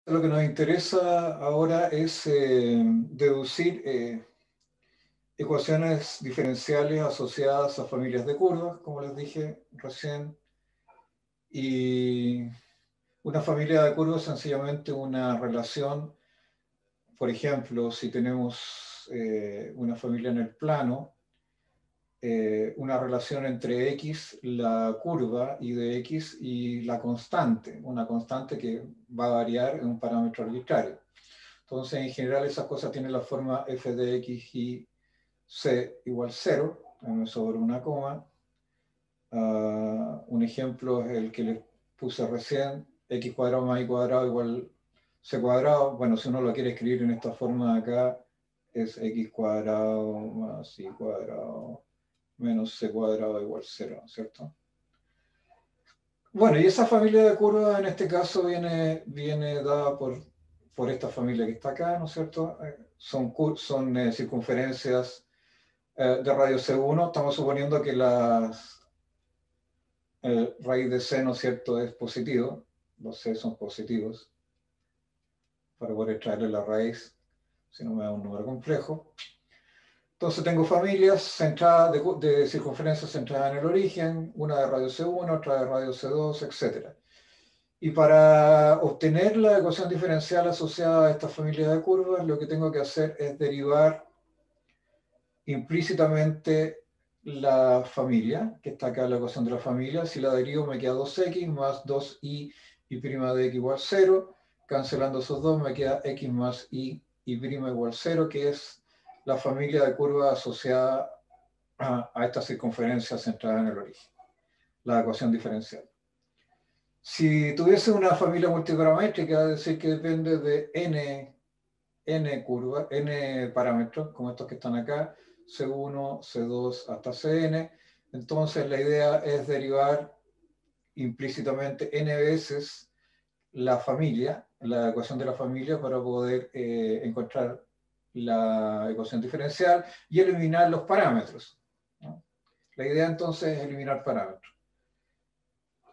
Lo que nos interesa ahora es deducir ecuaciones diferenciales asociadas a familias de curvas, como les dije recién, y una familia de curvas es sencillamente una relación. Por ejemplo, si tenemos una familia en el plano, una relación entre x, la curva, y de x, y la constante, una constante que va a variar en un parámetro arbitrario. Entonces, en general, esas cosas tienen la forma f de x y c igual 0, m sobre una coma. Un ejemplo es el que les puse recién, x cuadrado más y cuadrado igual c cuadrado. Bueno, si uno lo quiere escribir en esta forma de acá, es x cuadrado más y cuadrado menos c cuadrado igual 0, ¿cierto? Bueno, y esa familia de curvas en este caso viene dada por esta familia que está acá, ¿no es cierto? Son circunferencias de radio C1. Estamos suponiendo que la raíz de C, ¿no es cierto?, es positivo. Los C son positivos para poder extraerle la raíz, si no me da un número complejo. Entonces tengo familias centradas de circunferencias centradas en el origen, una de radio C1, otra de radio C2, etc. Y para obtener la ecuación diferencial asociada a esta familia de curvas, lo que tengo que hacer es derivar implícitamente la familia, que está acá en la ecuación de la familia. Si la derivo me queda 2x más 2y prima de x igual 0. Cancelando esos dos me queda x más y prima igual 0, que es la familia de curvas asociada a esta circunferencia centrada en el origen, la ecuación diferencial. Si tuviese una familia multiparamétrica, es decir, que depende de n curvas, n parámetros, como estos que están acá, C1, C2 hasta Cn, entonces la idea es derivar implícitamente n veces la familia, la ecuación de la familia, para poder encontrar la ecuación diferencial y eliminar los parámetros, ¿no? La idea entonces es eliminar parámetros.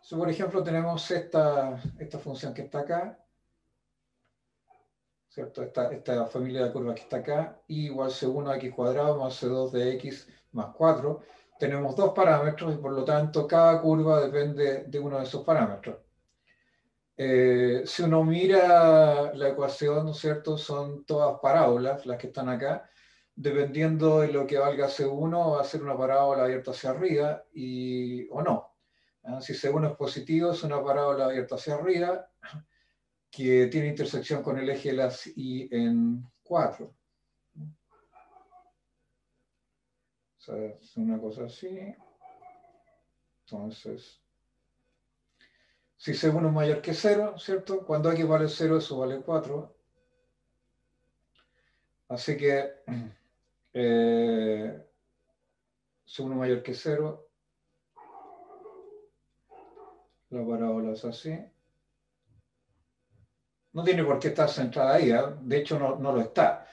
Si por ejemplo tenemos esta función que está acá, ¿cierto? Esta familia de curvas que está acá, y igual C1 a x cuadrado más C2 de x más 4. Tenemos dos parámetros y por lo tanto cada curva depende de uno de esos parámetros. Si uno mira la ecuación, ¿no es cierto? Son todas parábolas las que están acá. Dependiendo de lo que valga C1, va a ser una parábola abierta hacia arriba o no. Si C1 es positivo, es una parábola abierta hacia arriba que tiene intersección con el eje de las y en 4. O sea, es una cosa así. Entonces, si C1 es mayor que 0, ¿cierto? Cuando X vale 0, eso vale 4. Así que C1 mayor que 0, la parábola es así. No tiene por qué estar centrada ahí, ¿eh? De hecho no lo está.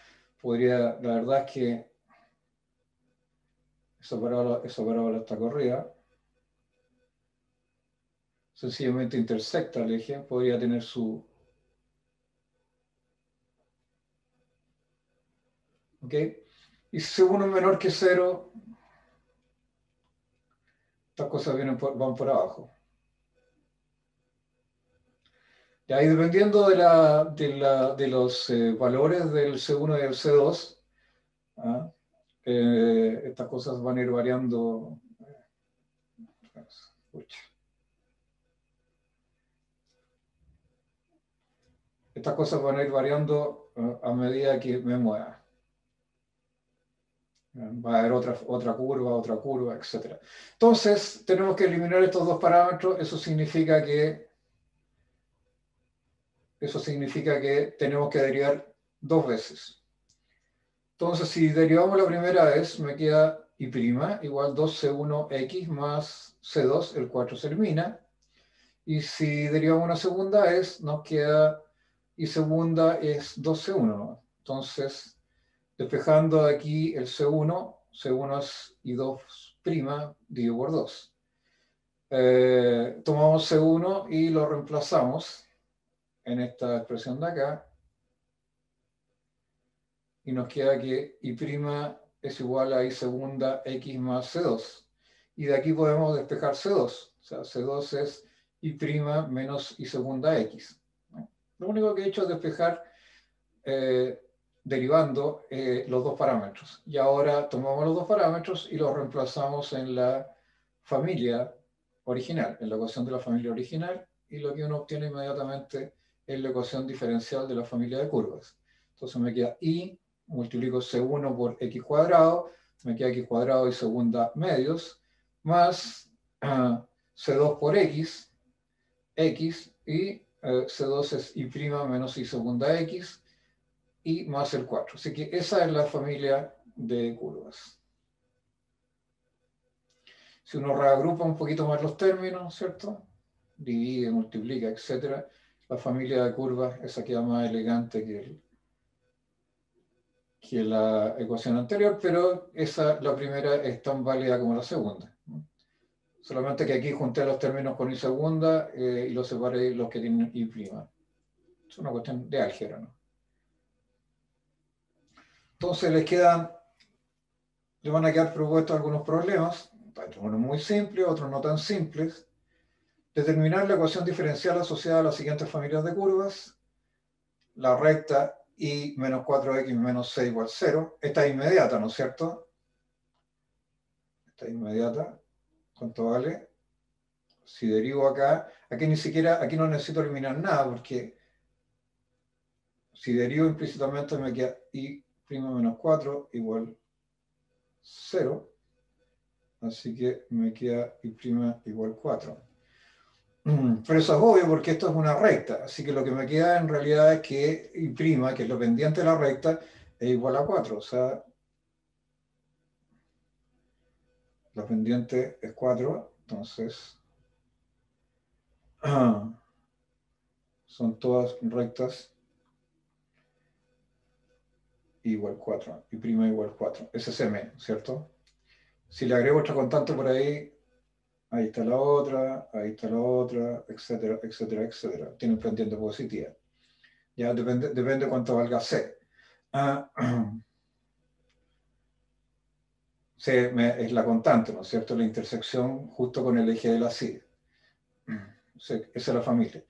La verdad es que esa parábola está corrida. Sencillamente intersecta el eje, podría tener su... ¿Ok? Y si C1 es menor que 0, estas cosas van por abajo. Y ahí dependiendo de los valores del C1 y del C2, ¿ah? Estas cosas van a ir variando. Estas cosas van a ir variando a medida que me mueva. Va a haber otra curva, etc. Entonces, tenemos que eliminar estos dos parámetros. Eso significa que tenemos que derivar dos veces. Entonces, si derivamos la primera vez, me queda y' igual 2C1x más C2, el 4 se elimina. Y si derivamos una segunda vez, nos queda y segunda es 2C1. Entonces, despejando aquí el C1 es y2' dividido por 2. Tomamos C1 y lo reemplazamos. en esta expresión de acá. Y nos queda que y' es igual a y segunda x más C2. Y de aquí podemos despejar C2. O sea, C2 es y' menos y segunda x. Lo único que he hecho es despejar derivando los dos parámetros. Y ahora tomamos los dos parámetros y los reemplazamos en la familia original, en la ecuación de la familia original, y lo que uno obtiene inmediatamente es la ecuación diferencial de la familia de curvas. Entonces me queda y, multiplico C1 por x cuadrado, me queda x cuadrado y segunda medios, más C2 por x, y C2 es y' menos y segunda x, y más el 4. Así que esa es la familia de curvas. Si uno reagrupa un poquito más los términos, ¿cierto? Divide, multiplica, etc. La familia de curvas, esa queda más elegante que la ecuación anterior, pero la primera es tan válida como la segunda. Solamente que aquí junté los términos con y segunda y los separé los que tienen y'. Es una cuestión de álgebra, ¿no? Entonces les van a quedar propuestos algunos problemas, unos muy simples, otros no tan simples. Determinar la ecuación diferencial asociada a las siguientes familias de curvas. La recta y menos 4x menos 6 igual 0. Esta es inmediata, ¿no es cierto? Esta es inmediata. ¿Cuánto vale? Si derivo acá, aquí no necesito eliminar nada, porque si derivo implícitamente me queda y' menos 4 igual 0. Así que me queda y' igual 4. Pero eso es obvio porque esto es una recta, así que lo que me queda en realidad es que y', que es lo pendiente de la recta, es igual a 4, o sea, la pendiente es 4, entonces son todas rectas igual 4, y' igual 4, ese es M, ¿cierto? Si le agrego otra constante por ahí, ahí está la otra, etcétera, etcétera, etcétera. Tiene un pendiente positiva. Ya depende cuánto valga C. C es la constante, ¿no es cierto? La intersección justo con el eje de la SID. Esa es la familia.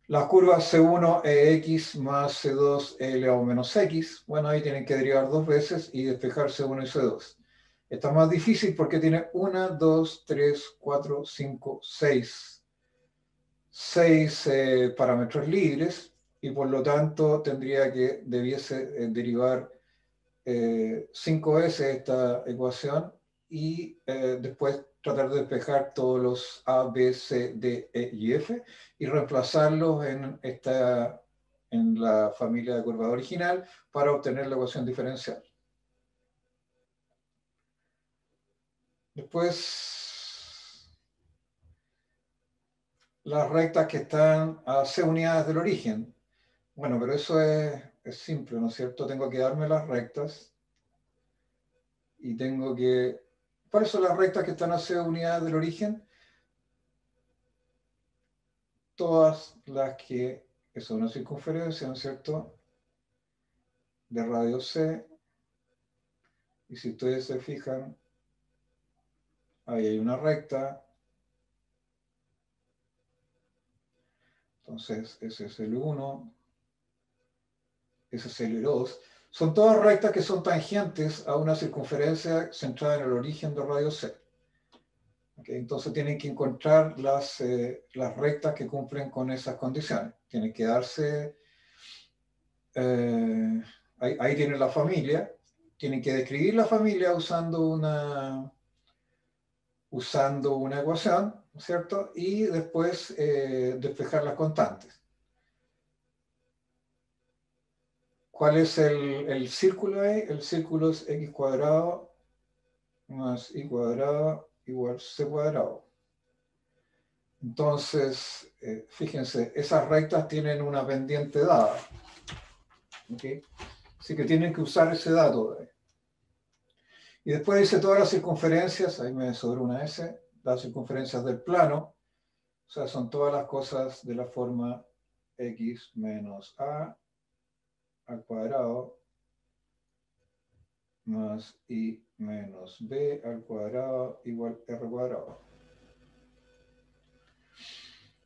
Las curvas C1 EX más C2 elevado menos X, bueno, ahí tienen que derivar dos veces y despejar C1 y C2. Está más difícil porque tiene 1, 2, 3, 4, 5, 6. 6 parámetros libres y por lo tanto debiese derivar 5 veces esta ecuación y después tratar de despejar todos los A, B, C, D, E y F y reemplazarlos en la familia de curvas original para obtener la ecuación diferencial. Después, las rectas que están a C unidades del origen. Bueno, pero eso es simple, ¿no es cierto? Tengo que darme las rectas y tengo que... ¿Cuáles son las rectas que están a C unidades del origen? Todas las que son una circunferencia, ¿no es cierto? De radio C. Y si ustedes se fijan, ahí hay una recta. Entonces, ese es el 1. Ese es el 2. Son todas rectas que son tangentes a una circunferencia centrada en el origen de radio C. ¿Okay? Entonces tienen que encontrar las rectas que cumplen con esas condiciones. Tienen que darse, ahí tienen la familia, tienen que describir la familia usando una ecuación, ¿cierto? Y después despejar las constantes. ¿Cuál es el círculo ahí? El círculo es x cuadrado más y cuadrado igual c cuadrado. Entonces, fíjense, esas rectas tienen una pendiente dada. ¿Okay? Así que tienen que usar ese dato. Y después dice todas las circunferencias, ahí me sobró una S, las circunferencias del plano, o sea, son todas las cosas de la forma x menos a al cuadrado más i menos b al cuadrado igual r cuadrado.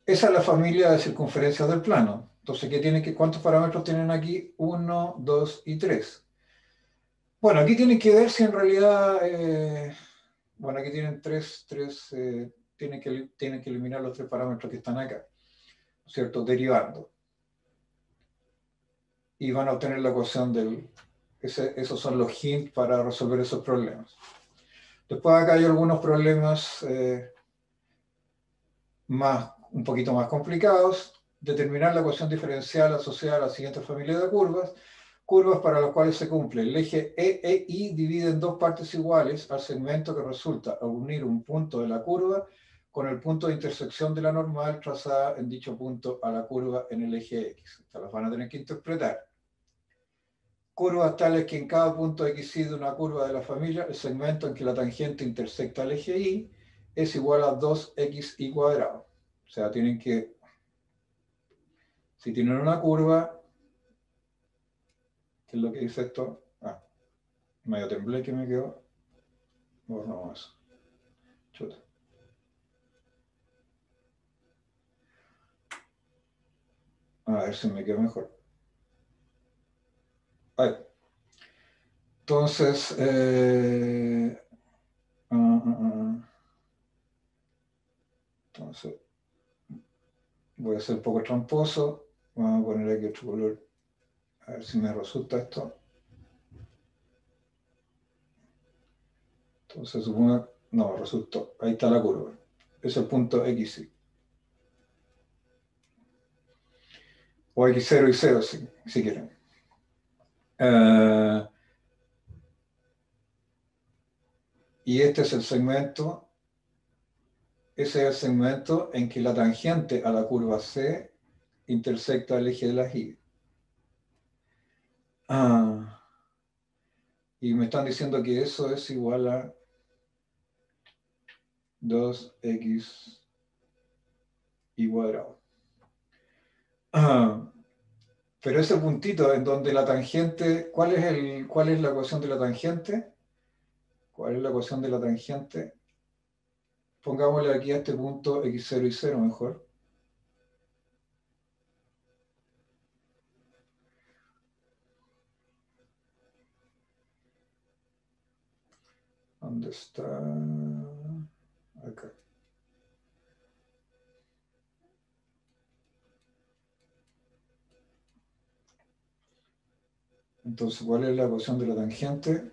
Esa es la familia de circunferencias del plano. Entonces, ¿cuántos parámetros tienen aquí? 1, 2 y 3. Bueno, aquí tienen que ver si en realidad, bueno, aquí tienen tienen que eliminar los 3 parámetros que están acá, ¿cierto? Derivando. Y van a obtener la ecuación esos son los hints para resolver esos problemas. Después acá hay algunos problemas un poquito más complicados. Determinar la ecuación diferencial asociada a la siguiente familia de curvas para las cuales se cumple. El eje EI divide en 2 partes iguales al segmento que resulta al unir un punto de la curva con el punto de intersección de la normal trazada en dicho punto a la curva en el eje X. Estas las van a tener que interpretar. Curvas tales que en cada punto XY de una curva de la familia, el segmento en que la tangente intersecta el eje Y es igual a 2xy cuadrado. O sea, si tienen una curva, ¿qué es lo que dice esto? Medio temblé que me quedó. Bueno, no, eso. Chuta. A ver si me quedó mejor. Ahí. Entonces, entonces, voy a ser un poco tramposo. Vamos a poner aquí otro color. A ver si me resulta esto. Entonces, supongo, no, resultó. Ahí está la curva. Es el punto X. O X0 y 0, si quieren. Y este es el segmento. Ese es el segmento en que la tangente a la curva C intersecta el eje de la Y. Y me están diciendo que eso es igual a 2x y cuadrado. Pero ese puntito en donde la tangente, ¿cuál es la ecuación de la tangente? ¿Cuál es la ecuación de la tangente? Pongámosle aquí a este punto x0 y 0 mejor. ¿Dónde está? Acá. Entonces, ¿cuál es la ecuación de la tangente?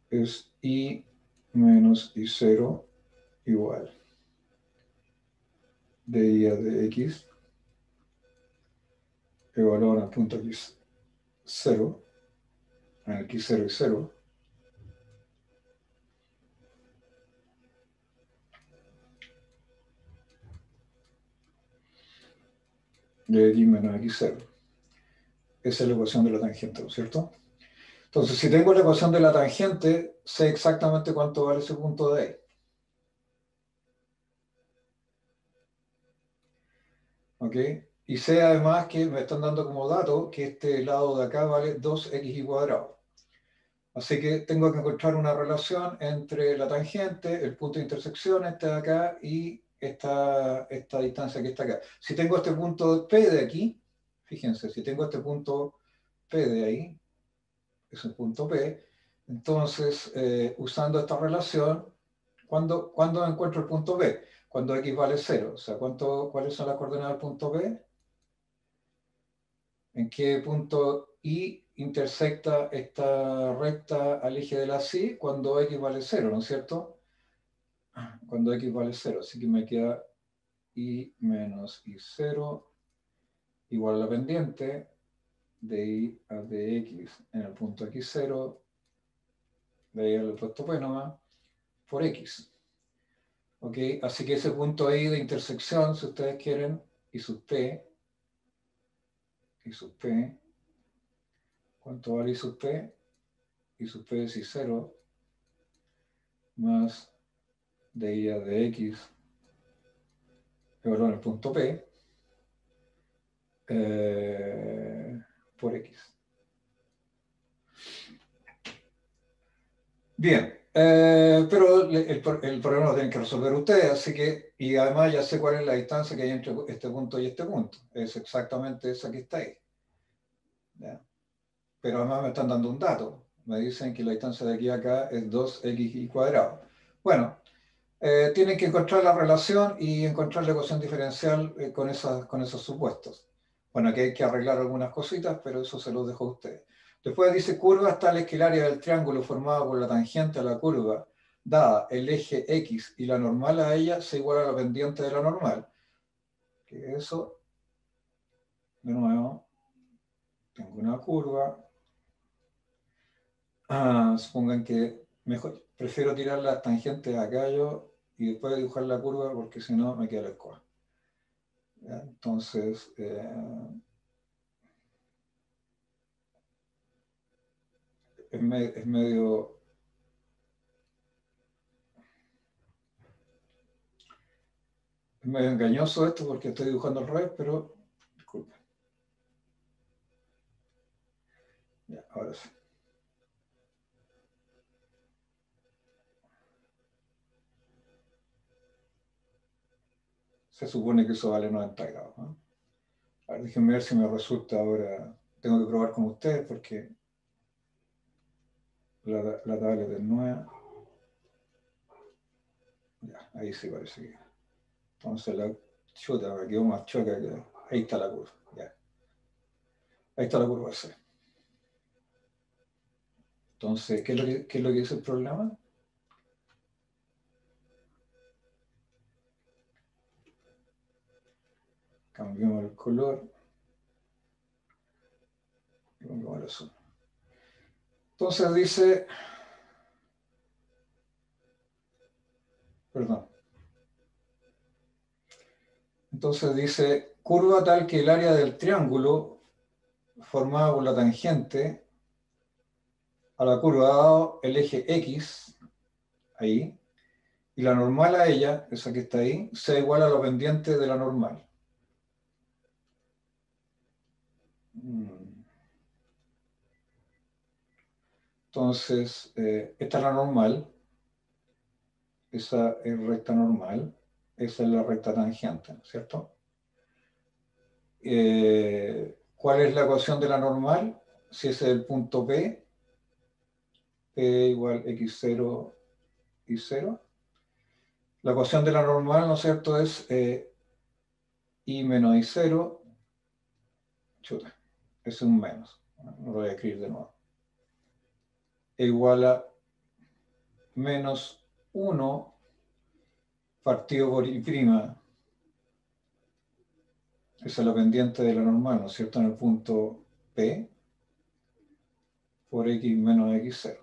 Es y menos y0 igual de y a de x evaluado en el punto x0, en el x0 y 0, de x menos x0. Esa es la ecuación de la tangente, ¿no es cierto? Entonces, si tengo la ecuación de la tangente, sé exactamente cuánto vale ese punto de ahí. ¿Ok? Y sé además que me están dando como dato que este lado de acá vale 2xy cuadrado. Así que tengo que encontrar una relación entre la tangente, el punto de intersección, este de acá, y esta distancia que está acá. Si tengo este punto P de aquí, fíjense, si tengo este punto P de ahí, es un punto P, entonces, usando esta relación, ¿cuándo encuentro el punto P? Cuando x vale 0. O sea, ¿cuáles son las coordenadas del punto P? ¿En qué punto I intersecta esta recta al eje de la Y? Cuando x vale 0, ¿no es cierto? Cuando x vale 0. Así que me queda I menos I0 igual a la pendiente de I a de x en el punto x0, de ahí al puesto P nomás, por x. ¿Ok? Así que ese punto ahí de intersección, si ustedes quieren, y sub P, ¿cuánto vale I sub P? I sub P es I0 más de I a de x evaluar el punto P, por X. Bien, pero el problema lo tienen que resolver ustedes, así que, y además ya sé cuál es la distancia que hay entre este punto y este punto. Es exactamente esa que está ahí. ¿Ya? Pero además me están dando un dato. Me dicen que la distancia de aquí a acá es 2x cuadrado. Bueno, tienen que encontrar la relación y encontrar la ecuación diferencial con esos supuestos. Bueno, aquí hay que arreglar algunas cositas, pero eso se los dejo a ustedes. Después dice curvas tales que el área del triángulo formada por la tangente a la curva, dada el eje X y la normal a ella, se iguala a la pendiente de la normal. Que eso, de nuevo, tengo una curva. Supongan que mejor, prefiero tirar las tangentes acá yo y después dibujar la curva porque si no me queda la escoba. Entonces, es medio engañoso esto porque estoy dibujando al revés, pero disculpen. Ya, ahora sí. Se supone que eso vale 90 grados, ¿no? A ver, déjenme ver si me resulta ahora. Tengo que probar con ustedes porque la tablet es nueva. Ya, ahí sí parece que. Entonces la chuta me quedó más choca que. Ahí está la curva. Ya. Ahí está la curva C. Entonces, ¿qué es lo que dice el programa? Cambiamos el color. Cambiamos el azul. Entonces dice, perdón. Entonces dice, curva tal que el área del triángulo formada por la tangente a la curva dado el eje X, ahí, y la normal a ella, esa que está ahí, sea igual a la pendiente de la normal. Entonces, esta es la normal, esa es recta normal, esa es la recta tangente, ¿cierto? ¿Cuál es la ecuación de la normal? Si ese es el punto P, P igual x0 y 0. La ecuación de la normal, ¿no es cierto?, es I menos I0, chuta, es un menos, no lo voy a escribir de nuevo, e igual a menos 1 partido por I', esa es la pendiente de la normal, ¿no es cierto?, en el punto P, por X menos X0.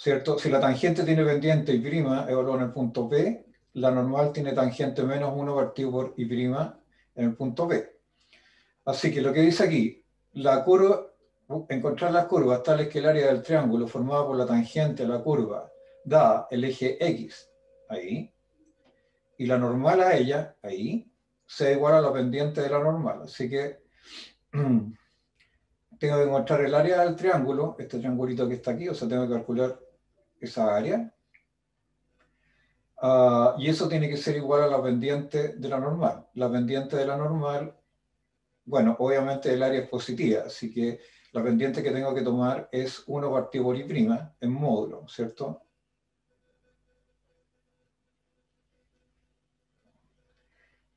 ¿Cierto? Si la tangente tiene pendiente y prima evaluada en el punto P, la normal tiene tangente menos 1 partido por y prima en el punto P. Así que lo que dice aquí, la curva, encontrar las curvas tales que el área del triángulo formada por la tangente a la curva da el eje X, ahí, y la normal a ella, ahí, sea igual a la pendiente de la normal. Así que tengo que encontrar el área del triángulo, este triangulito que está aquí, o sea, tengo que calcular esa área. Y eso tiene que ser igual a la pendiente de la normal. La pendiente de la normal, bueno, obviamente el área es positiva, así que la pendiente que tengo que tomar es 1 partido por I' en módulo, ¿cierto?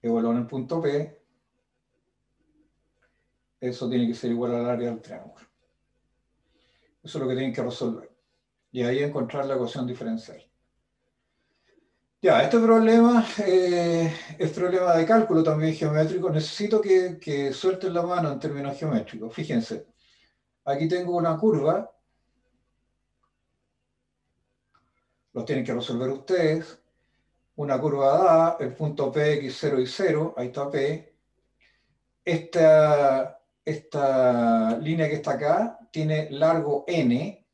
Evaluado en el punto P, eso tiene que ser igual al área del triángulo. Eso es lo que tienen que resolver. Y ahí encontrar la ecuación diferencial. Ya, este problema es problema de cálculo también geométrico. Necesito que suelten la mano en términos geométricos. Fíjense, aquí tengo una curva. Los tienen que resolver ustedes. Una curva dada, el punto P, X0 y 0, ahí está P. Esta línea que está acá tiene largo N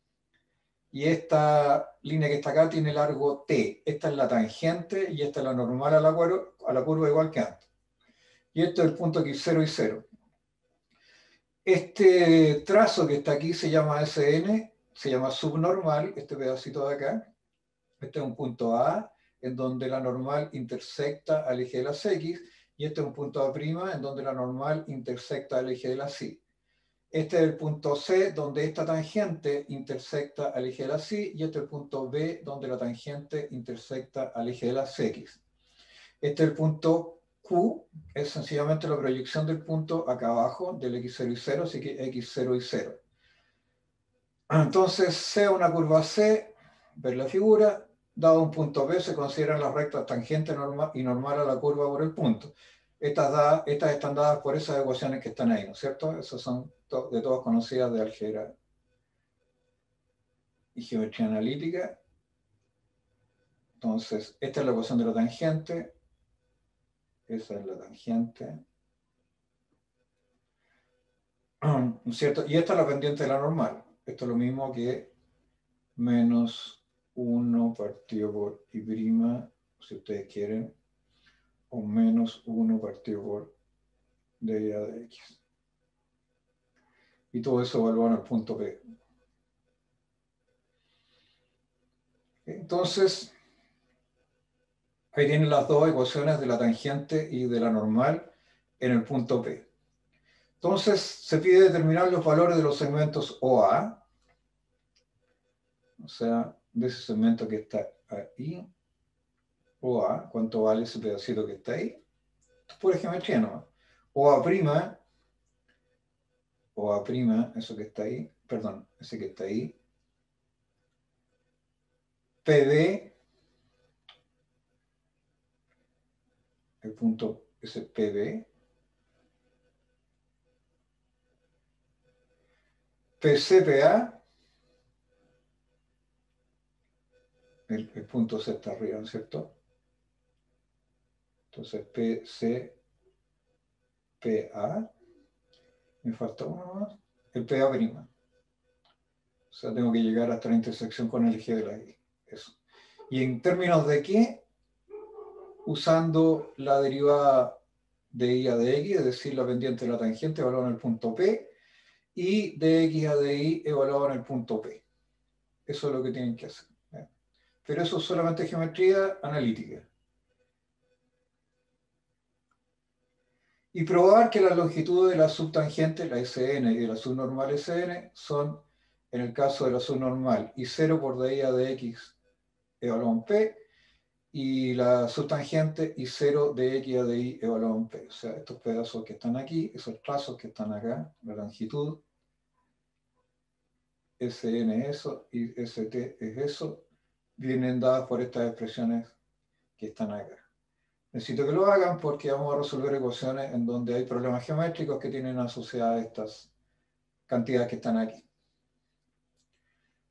y esta línea que está acá tiene largo T. Esta es la tangente y esta es la normal a la curva igual que antes. Y esto es el punto X0 y 0. Este trazo que está aquí se llama SN, se llama subnormal, este pedacito de acá. Este es un punto A, en donde la normal intersecta al eje de las X, y este es un punto A', en donde la normal intersecta al eje de las Y. Este es el punto C, donde esta tangente intersecta al eje de las Y, y este es el punto B, donde la tangente intersecta al eje de las X. Este es el punto Q, es sencillamente la proyección del punto acá abajo, del X0 y 0, así que X0 y 0. Entonces, sea una curva C, ver la figura, dado un punto B, se consideran las rectas tangente normal y normal a la curva por el punto. Estas están dadas por esas ecuaciones que están ahí, ¿no es cierto? Esas son de todas conocidas de álgebra y geometría analítica. Entonces, esta es la ecuación de la tangente, esa es la tangente, ¿no es cierto? Y esta es la pendiente de la normal. Esto es lo mismo que menos 1 partido por I', si ustedes quieren, o menos 1 partido por deriva de X. Y todo eso evaluado en el punto P. Entonces, ahí tienen las dos ecuaciones de la tangente y de la normal en el punto P. Entonces, se pide determinar los valores de los segmentos OA, o sea, de ese segmento que está ahí, OA, ¿cuánto vale ese pedacito que está ahí? Esto es pura geometría, ¿no? OA', eso que está ahí, perdón, ese que está ahí, PD, el punto, ese PD, PCPA, el punto C está arriba, ¿no es cierto? Entonces, PCPA, me falta uno más, el PA'. O sea, tengo que llegar hasta la intersección con el eje de la Y. Eso. ¿Y en términos de qué? Usando la derivada de I a de X, es decir, la pendiente de la tangente evaluada en el punto P, y de X a de Y evaluado en el punto P. Eso es lo que tienen que hacer. Pero eso es solamente geometría analítica. Y probar que las longitudes de la subtangente, la SN, y de la subnormal SN son, en el caso de la subnormal, y 0 por de I a de X evaluado en P, y la subtangente y 0 de X a de Y evaluado en P. O sea, estos pedazos que están aquí, esos trazos que están acá, la longitud, SN es eso y ST es eso, vienen dadas por estas expresiones que están acá. Necesito que lo hagan porque vamos a resolver ecuaciones en donde hay problemas geométricos que tienen asociadas estas cantidades que están aquí.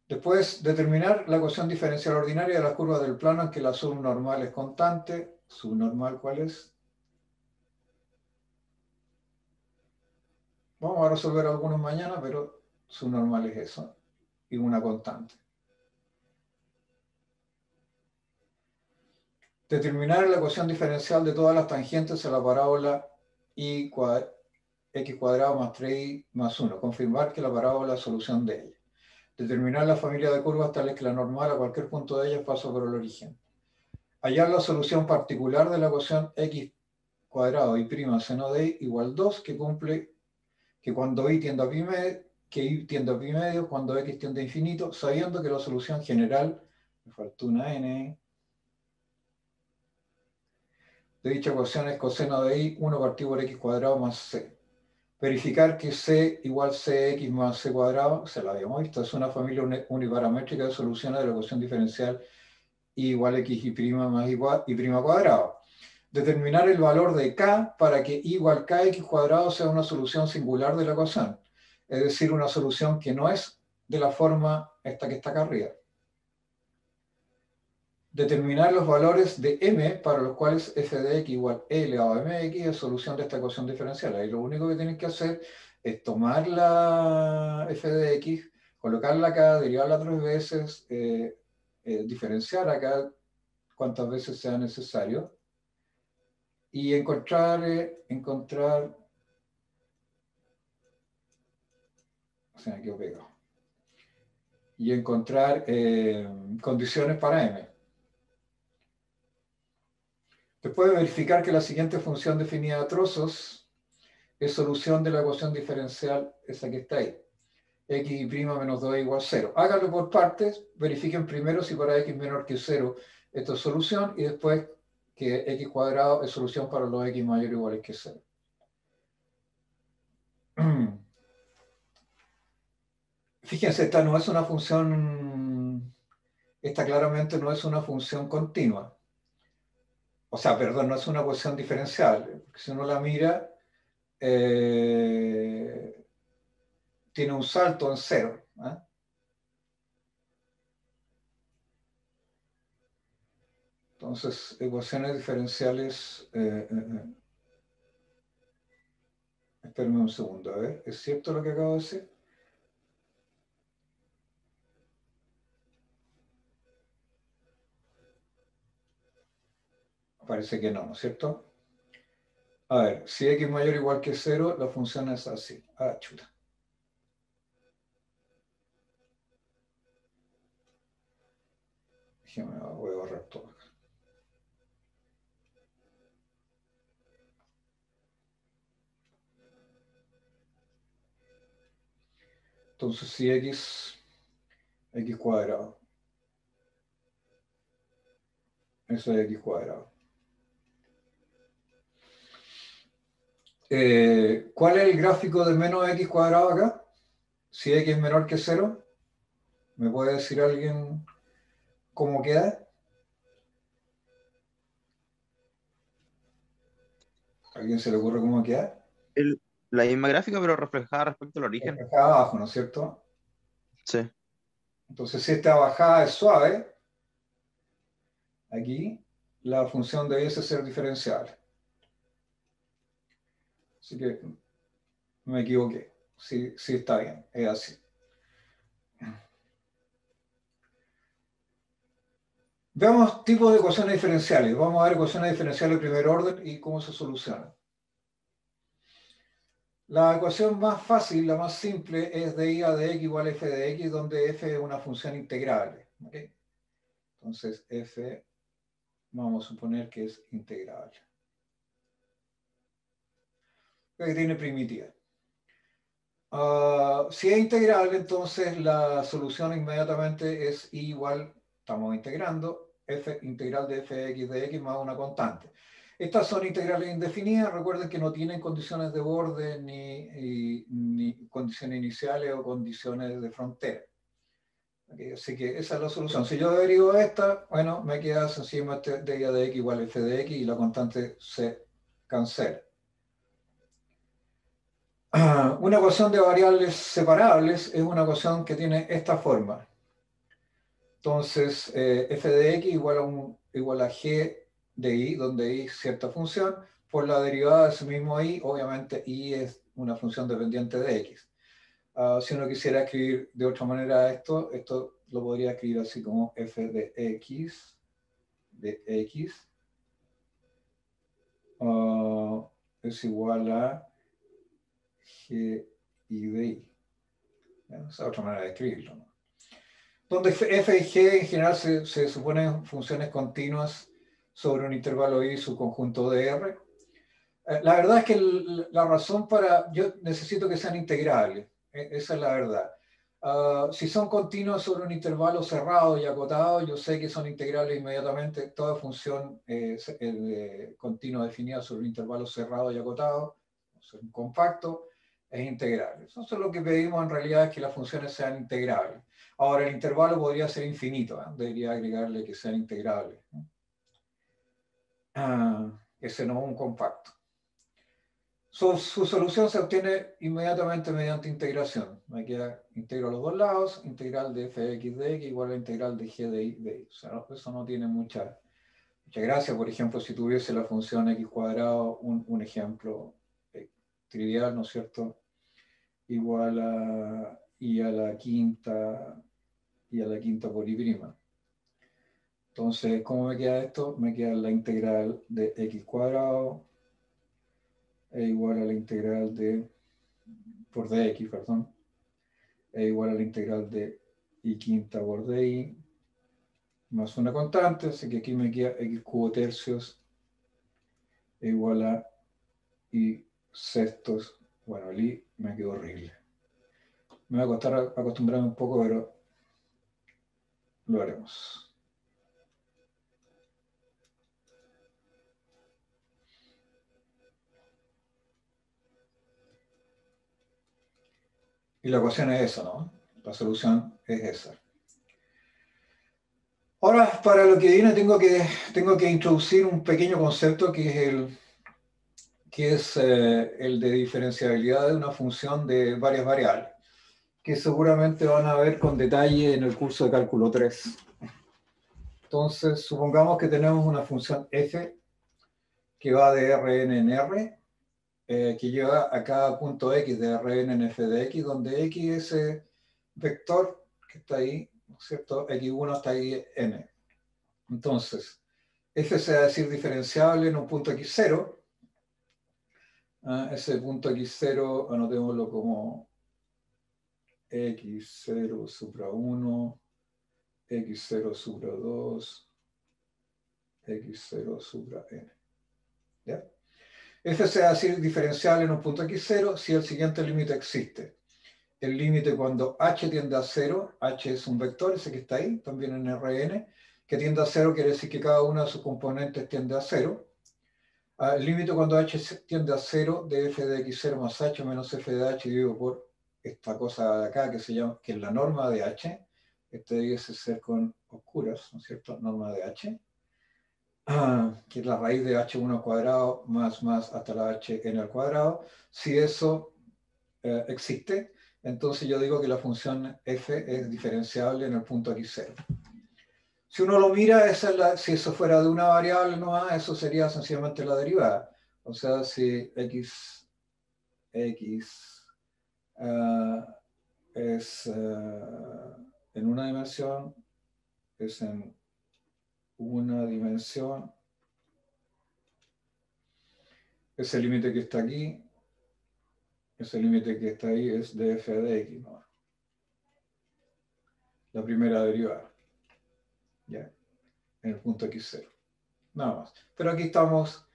Después, determinar la ecuación diferencial ordinaria de las curvas del plano en que la subnormal es constante. ¿Subnormal cuál es? Vamos a resolver algunos mañana, pero subnormal es eso. Y una constante. Determinar la ecuación diferencial de todas las tangentes a la parábola x cuadrado más 3y más 1. Confirmar que la parábola es solución de ella. Determinar la familia de curvas tales que la normal a cualquier punto de ellas pasa por el origen. Hallar la solución particular de la ecuación x cuadrado y prima seno de y igual 2 que cumple que cuando y tiende a pi medio, que y tiende a pi medio, cuando x tiende a infinito, sabiendo que la solución general, me faltó una n, de dicha ecuación es coseno de y 1 partido por x cuadrado más c. Verificar que c igual cx más c cuadrado, se la habíamos visto, es una familia uniparamétrica de soluciones de la ecuación diferencial y igual x y prima más igual y prima cuadrado. Determinar el valor de k para que y igual kx cuadrado sea una solución singular de la ecuación, es decir, una solución que no es de la forma esta que está acá arriba. Determinar los valores de m para los cuales f de x igual e elevado a mx es solución de esta ecuación diferencial. Ahí lo único que tienen que hacer es tomar la f de x, colocarla acá, derivarla 3 veces, diferenciar acá cuantas veces sea necesario y encontrar se me quedó pegado. Y encontrar condiciones para m. Después de verificar que la siguiente función definida a trozos es solución de la ecuación diferencial, esa que está ahí. X' menos 2 igual 0. Háganlo por partes, verifiquen primero si para x menor que 0 esto es solución y después que x cuadrado es solución para los x mayores o iguales que 0. Fíjense, esta no es una función, esta claramente no es una función continua. O sea, perdón, no es una ecuación diferencial. Si uno la mira, tiene un salto en 0. ¿Eh? Entonces, ecuaciones diferenciales... espérenme un segundo, a ver, ¿es cierto lo que acabo de decir? Parece que no, ¿no es cierto? A ver, si x mayor o igual que 0, la función es así. Ah, chuta. Voy a borrar todo. Entonces, si x cuadrado, eso es x cuadrado. ¿Cuál es el gráfico de menos x cuadrado acá? Si x es menor que 0, ¿me puede decir alguien cómo queda? ¿A alguien se le ocurre cómo queda? La misma gráfica, pero reflejada respecto al origen. Acá abajo, ¿no es cierto? Sí. Entonces, si esta bajada es suave, aquí la función debiese ser diferenciable. Así que me equivoqué. Sí, sí está bien, es así. Veamos tipos de ecuaciones diferenciales. Vamos a ver ecuaciones diferenciales de primer orden y cómo se solucionan. La ecuación más fácil, la más simple, es de a de x igual a f de x, donde f es una función integrable. ¿Okay? Entonces, f, vamos a suponer que es integrable. Que tiene primitiva. Si es integrable, entonces la solución inmediatamente es i igual, estamos integrando, f integral de fx de x más una constante. Estas son integrales indefinidas, recuerden que no tienen condiciones de borde ni condiciones iniciales o condiciones de frontera. Okay, así que esa es la solución. Si yo derivo esta, bueno, me queda sencillamente de de x igual a f de x y la constante se cancela. Una ecuación de variables separables es una ecuación que tiene esta forma. Entonces, f de x igual a g de y, donde y es cierta función, por la derivada de ese mismo y, obviamente y es una función dependiente de x. Si uno quisiera escribir de otra manera esto lo podría escribir así como f de x es igual a g y de y. Esa es otra manera de escribirlo, ¿no? Donde f y g en general se suponen funciones continuas sobre un intervalo y su conjunto de R. La verdad es que la razón para... Yo necesito que sean integrables, esa es la verdad. Si son continuas sobre un intervalo cerrado y acotado, yo sé que son integrables inmediatamente. Toda función continua definida sobre un intervalo cerrado y acotado, un compacto, es integrable. Eso es lo que pedimos en realidad, es que las funciones sean integrables. Ahora, el intervalo podría ser infinito, ¿eh? Debería agregarle que sean integrables, ¿no? Ese no es un compacto. Su solución se obtiene inmediatamente mediante integración. Me queda integro a los dos lados, integral de fx de x igual a integral de g de y de y. O sea, eso no tiene mucha gracia. Por ejemplo, si tuviese la función x cuadrado, un ejemplo trivial, ¿no es cierto? Igual a y a la quinta por y prima. Entonces, ¿cómo me queda esto? Me queda la integral de x cuadrado es igual a la integral de por dx, perdón, es igual a la integral de I quinta por DI más una constante, así que aquí me queda X cubo tercios es igual a I sextos. Bueno, el I me quedó horrible. Me va a costar acostumbrarme un poco, pero lo haremos. Y la ecuación es esa, ¿no? La solución es esa. Ahora, para lo que viene, tengo que introducir un pequeño concepto que es el de diferenciabilidad de una función de varias variables, que seguramente van a ver con detalle en el curso de cálculo 3. Entonces, supongamos que tenemos una función f que va de Rn en R, que lleva a cada punto x de Rn en f de x, donde x es ese vector que está ahí, ¿no es cierto? X1 está ahí n. Entonces, f se va a decir diferenciable en un punto x0. Ese punto x0, anotémoslo como x0 supra 1, x0 supra 2, x0 supra n. ¿Ya? F se va a decir diferenciable en un punto x0 si el siguiente límite existe. El límite cuando h tiende a 0, h es un vector, ese que está ahí, también en Rn, que tiende a 0 quiere decir que cada una de sus componentes tiende a 0. El límite cuando h tiende a 0 de f de x0 más h menos f de h dividido por esta cosa de acá que se llama, que es la norma de h. Este debe ser con oscuras, ¿no es cierto? Norma de h. Que es la raíz de h1 al cuadrado más hasta la hn al cuadrado. Si eso existe, entonces yo digo que la función f es diferenciable en el punto x0. Si uno lo mira, si eso fuera de una variable nomás, eso sería sencillamente la derivada. O sea, si x es en una dimensión, es en una dimensión, ese límite que está aquí, ese límite que está ahí es de f de x, ¿no? La primera derivada, ¿ya? En el punto x0. Nada más. Pero aquí estamos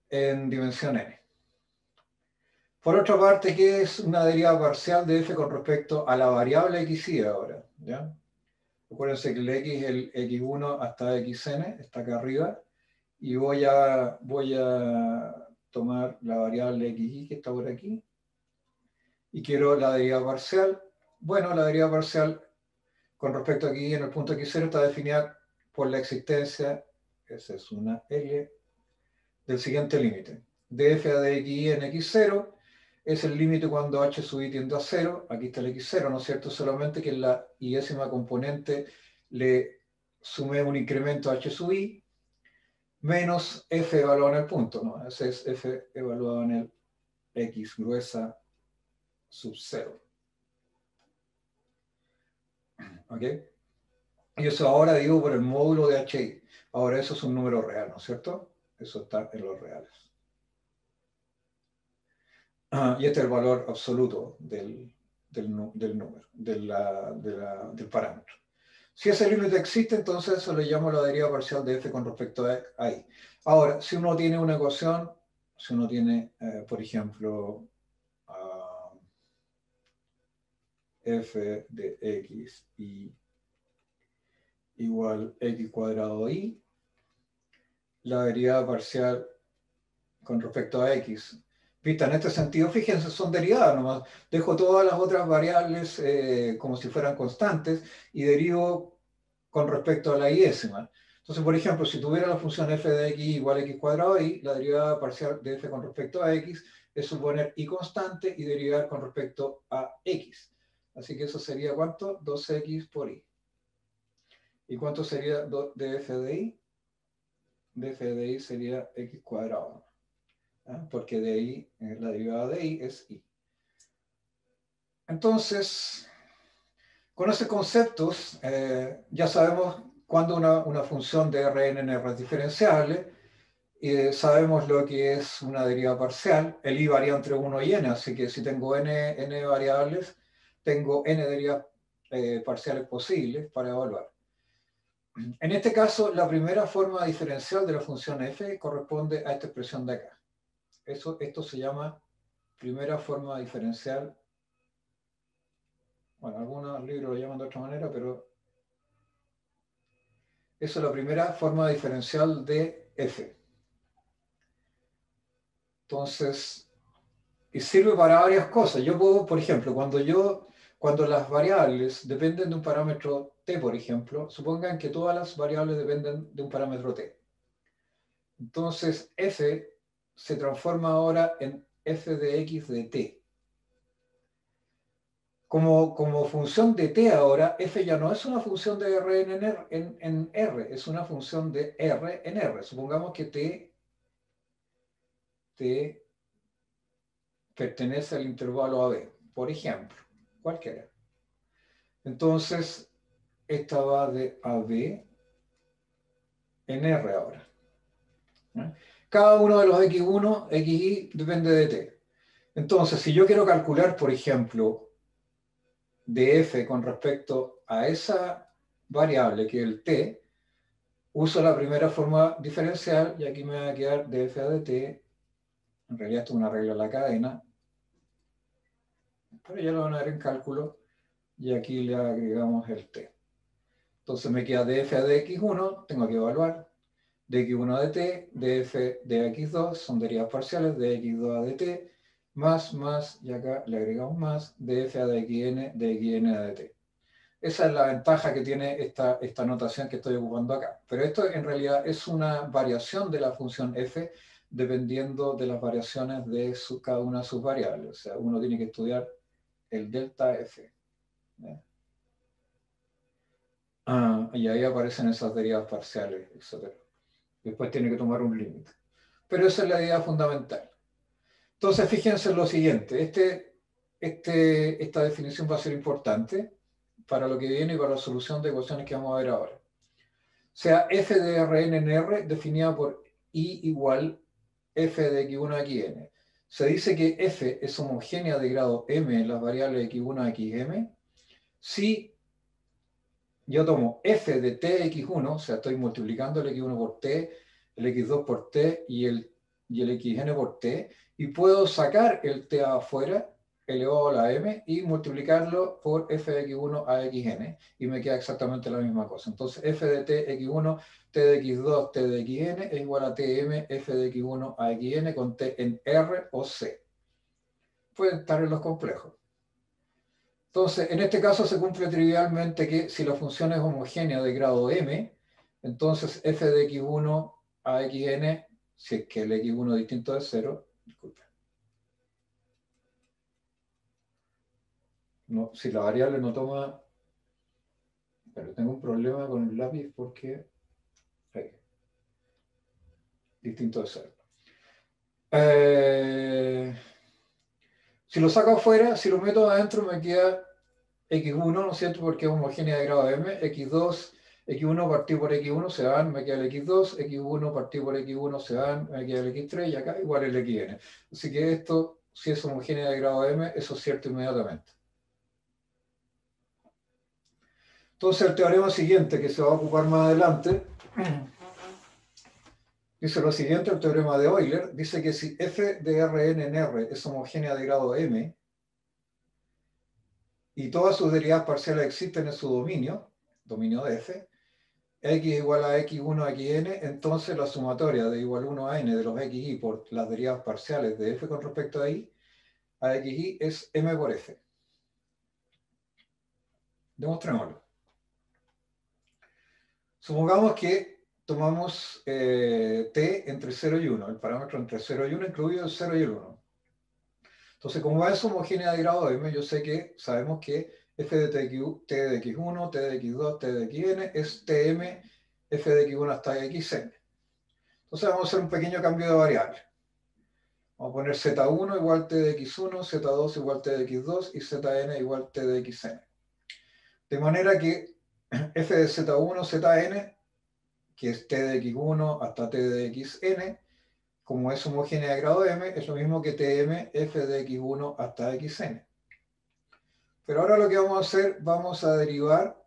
en dimensión n. Por otra parte, ¿qué es una derivada parcial de f con respecto a la variable xy ahora? ¿Ya? Acuérdense que el x es el x1 hasta xn, está acá arriba, y voy a tomar la variable xy que está por aquí, y quiero la derivada parcial. Bueno, la derivada parcial con respecto aquí en el punto x0 está definida por la existencia, esa es una L, del siguiente límite. Df a dxy en x0 es el límite cuando h sub i tiende a 0. Aquí está el x0, ¿no es cierto? Solamente que en la iésima componente le sumé un incremento a h sub i menos f evaluado en el punto, ¿no? Ese es f evaluado en el x gruesa sub 0. ¿Ok? Y eso ahora digo por el módulo de HI. Ahora eso es un número real, ¿no es cierto? Eso está en los reales. Y este es el valor absoluto del número, del parámetro. Si ese límite existe, entonces eso le llamo la derivada parcial de f con respecto a i. Ahora, si uno tiene una ecuación, si uno tiene, por ejemplo, f de x y igual x cuadrado i, la derivada parcial con respecto a x. Vista en este sentido, fíjense, son derivadas nomás. Dejo todas las otras variables como si fueran constantes y derivo con respecto a la iésima. Entonces, por ejemplo, si tuviera la función f de x igual a x cuadrado y la derivada parcial de f con respecto a x es suponer y constante y derivar con respecto a x. Así que eso sería ¿cuánto? 2x por i. ¿Y cuánto sería de f de i? De f de i sería x cuadrado. Porque de ahí, la derivada de i es i. Entonces, con esos conceptos, ya sabemos cuándo una función de Rn en R es diferenciable, sabemos lo que es una derivada parcial, el i varía entre 1 y n, así que si tengo n variables, tengo n derivadas parciales posibles para evaluar. En este caso, la primera forma diferencial de la función f corresponde a esta expresión de acá. Esto se llama primera forma diferencial. Bueno, algunos libros lo llaman de otra manera, pero eso es la primera forma diferencial de f. Entonces, y sirve para varias cosas. Yo puedo, por ejemplo, cuando las variables dependen de un parámetro t, por ejemplo, supongan que todas las variables dependen de un parámetro t. Entonces, f se transforma ahora en f de x de t. Como función de t ahora, f ya no es una función de r en R, es una función de r en R. Supongamos que t pertenece al intervalo AB, por ejemplo, cualquiera. Entonces, esta va de AB en R ahora. Cada uno de los x1, xy depende de t. Entonces, si yo quiero calcular, por ejemplo, de f con respecto a esa variable que es el t, uso la primera forma diferencial y aquí me va a quedar df de t. En realidad esto es una regla de la cadena, pero ya lo van a ver en cálculo y aquí le agregamos el t. Entonces me queda df de x1, tengo que evaluar, de x1 de t, df de x2, son derivadas parciales, de x2 a dt, más, y acá le agregamos más, df de xn, de xn a dt. Esa es la ventaja que tiene esta notación que estoy ocupando acá. Pero esto en realidad es una variación de la función f dependiendo de las variaciones de cada una de sus variables. O sea, uno tiene que estudiar el delta f. Y ahí aparecen esas derivas parciales, etc. Después tiene que tomar un límite. Pero esa es la idea fundamental. Entonces, fíjense en lo siguiente. Esta definición va a ser importante para lo que viene y para la solución de ecuaciones que vamos a ver ahora. O sea, f de Rn en R definida por I igual f de x1 a xn. Se dice que f es homogénea de grado m en las variables x1 a xm si yo tomo f de tx1, o sea, estoy multiplicando el x1 por t, el x2 por t y el xn por t, y puedo sacar el t afuera elevado a la m y multiplicarlo por f de x1 a xn, y me queda exactamente la misma cosa. Entonces, f de t x1, t de x2, t de xn es igual a tm, f de x1 a xn con t en R o C. Pueden estar en los complejos. Entonces, en este caso se cumple trivialmente que si la función es homogénea de grado m, entonces f de x1 a xn, si es que el x1 distinto de 0, disculpe. No, si la variable no toma... Pero tengo un problema con el lápiz porque... Ahí, distinto de 0. Si lo saco afuera, si lo meto adentro me queda x1, ¿no es cierto? Porque es homogénea de grado m, x2, x1 partido por x1 se van, me queda el x2, x1 partido por x1 se van, me queda el x3 y acá igual el xn. Así que esto, si es homogénea de grado m, eso es cierto inmediatamente. Entonces el teorema siguiente que se va a ocupar más adelante dice lo siguiente, el teorema de Euler, dice que si f de Rn en R es homogénea de grado m y todas sus derivadas parciales existen en su dominio de f, x igual a x1 a xn, entonces la sumatoria de igual 1 a n de los xy por las derivadas parciales de f con respecto a y, a xy es m por f. Demostrémoslo. Supongamos que tomamos t entre 0 y 1, el parámetro entre 0 y 1, incluido el 0 y el 1. Entonces, como es homogénea de grado m, sabemos que f de t de x1, t de x2, t de xn es tm f de x1 hasta xn. Entonces vamos a hacer un pequeño cambio de variable. Vamos a poner z1 igual t de x1, z2 igual t de x2 y zn igual t de xn. De manera que f de z1, zn, que es t de x1 hasta t de xn, como es homogénea de grado m, es lo mismo que tm f de x1 hasta xn. Pero ahora lo que vamos a hacer, vamos a derivar,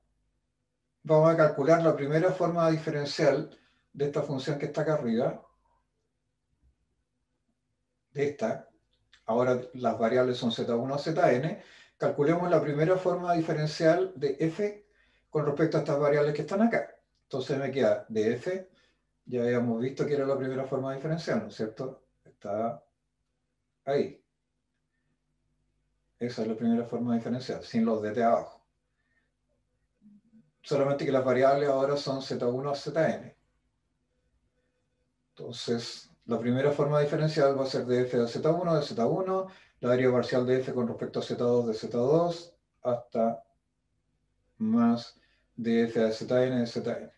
vamos a calcular la primera forma diferencial de esta función que está acá arriba, de esta. Ahora las variables son z1 a zn. Calculemos la primera forma diferencial de f con respecto a estas variables que están acá. Entonces me queda de f, ya habíamos visto que era la primera forma diferencial, ¿no es cierto? Está ahí. Esa es la primera forma diferencial, sin los dt abajo. Solamente que las variables ahora son z1 a zn. Entonces, la primera forma diferencial va a ser de f de z1, la deriva parcial de f con respecto a z2 de z2, hasta más de f de zn de zn.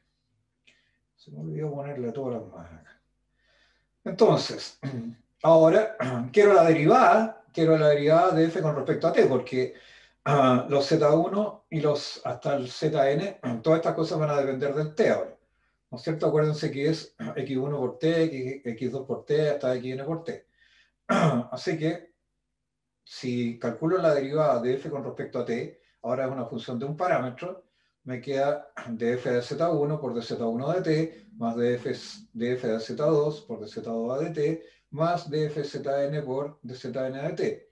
Se me olvidó ponerle todas las más acá. Entonces, ahora quiero la derivada de f con respecto a t, porque los z1 y los hasta el zn, todas estas cosas van a depender del t ahora. ¿No es cierto? Acuérdense que es x1 por t, x2 por t, hasta xn por t. Así que, si calculo la derivada de f con respecto a t, ahora es una función de un parámetro, me queda df de z1 por dz1 de t, más df de z2 por dz2 de t, más dfzn por dzn de t.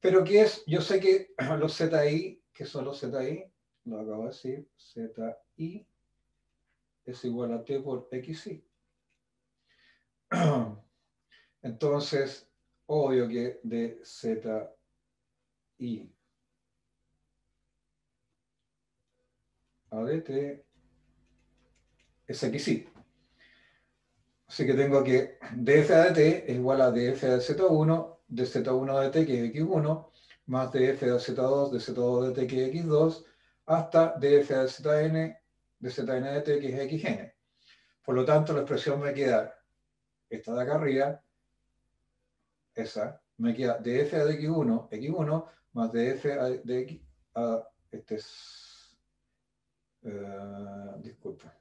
Pero ¿qué es? Yo sé que los zi, que son los zi, lo acabo de decir, zi es igual a t por xi. Entonces, obvio que de zi a dt es xi. Así que tengo que df a dt es igual a df de z1 de z1 de t, que es x1, más df de z2 de z2 de t, que es x2, hasta df de zn de t, que es xn. Por lo tanto, la expresión me queda esta de acá arriba, esa, me queda df de x1, más df de x, este es, disculpa.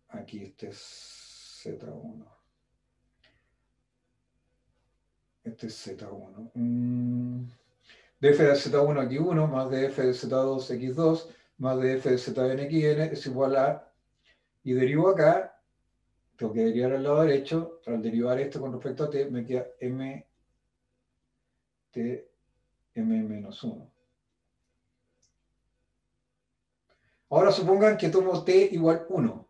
Aquí este es Z1. Este es Z1. df de Z1 X1 más df de Z2 X2 más df de Zn Xn es igual a, y derivo acá, tengo que derivar al lado derecho, al derivar esto con respecto a t, me queda mt m menos 1. Ahora supongan que tomo t igual 1.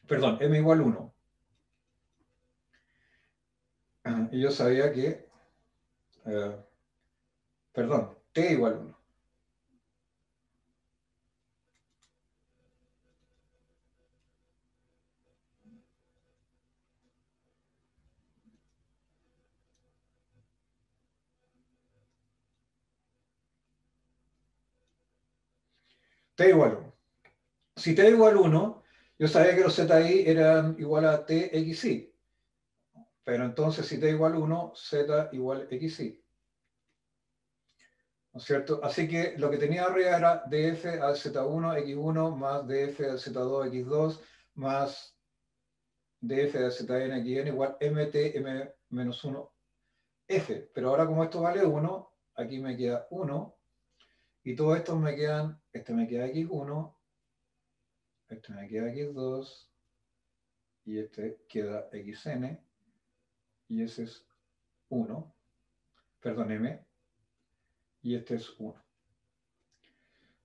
Perdón, m igual 1. Y yo sabía que, perdón, t igual 1. T igual 1. Si t igual 1, yo sabía que los zi eran igual a txi. Pero entonces, si t igual 1, z igual xi. ¿No es cierto? Así que lo que tenía arriba era df al z1 x1 más df al z2 x2 más df al zn xn igual mt m menos 1 f. Pero ahora, como esto vale 1, aquí me queda 1 y todos estos me quedan, este me queda x1, este me queda x2 y este queda xn y ese es 1, perdón, m, y este es 1.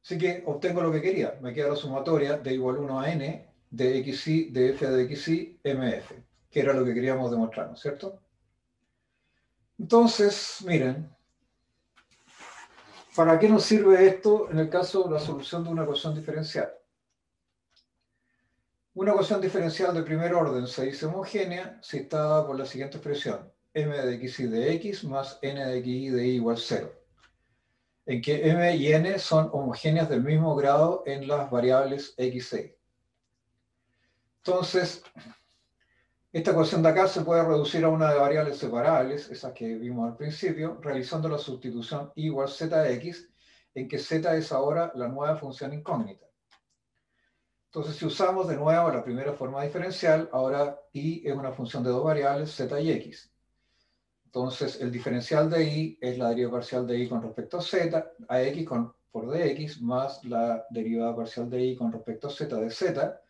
Así que obtengo lo que quería. Me queda la sumatoria de igual 1 a n de xi, de f de xi, mf, que era lo que queríamos demostrar, ¿no es cierto? Entonces, miren, ¿para qué nos sirve esto en el caso de la solución de una ecuación diferencial? Una ecuación diferencial de primer orden se dice homogénea si está dada por la siguiente expresión: m de xi de x más n de xi de y igual 0, en que m y n son homogéneas del mismo grado en las variables x e y. Entonces, esta ecuación de acá se puede reducir a una de variables separables, esas que vimos al principio, realizando la sustitución y igual zx, en que z es ahora la nueva función incógnita. Entonces, si usamos de nuevo la primera forma diferencial, ahora y es una función de dos variables, z y x. Entonces, el diferencial de y es la derivada parcial de y con respecto a z, a x por dx, más la derivada parcial de y con respecto a z de z,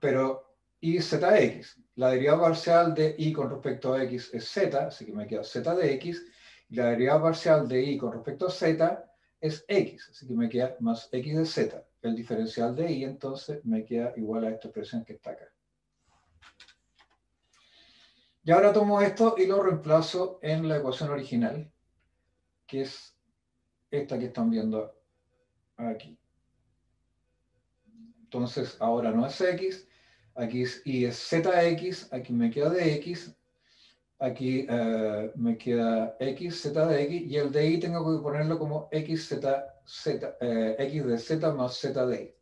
pero y zx. La derivada parcial de y con respecto a x es z, así que me queda z de x, y la derivada parcial de y con respecto a z es x, así que me queda más x de z. El diferencial de y entonces me queda igual a esta expresión que está acá. Y ahora tomo esto y lo reemplazo en la ecuación original, que es esta que están viendo aquí. Entonces ahora no es x, aquí es y es zx, aquí me queda dx, aquí me queda x, z de x, y el de y tengo que ponerlo como x, z, x de z más z de y.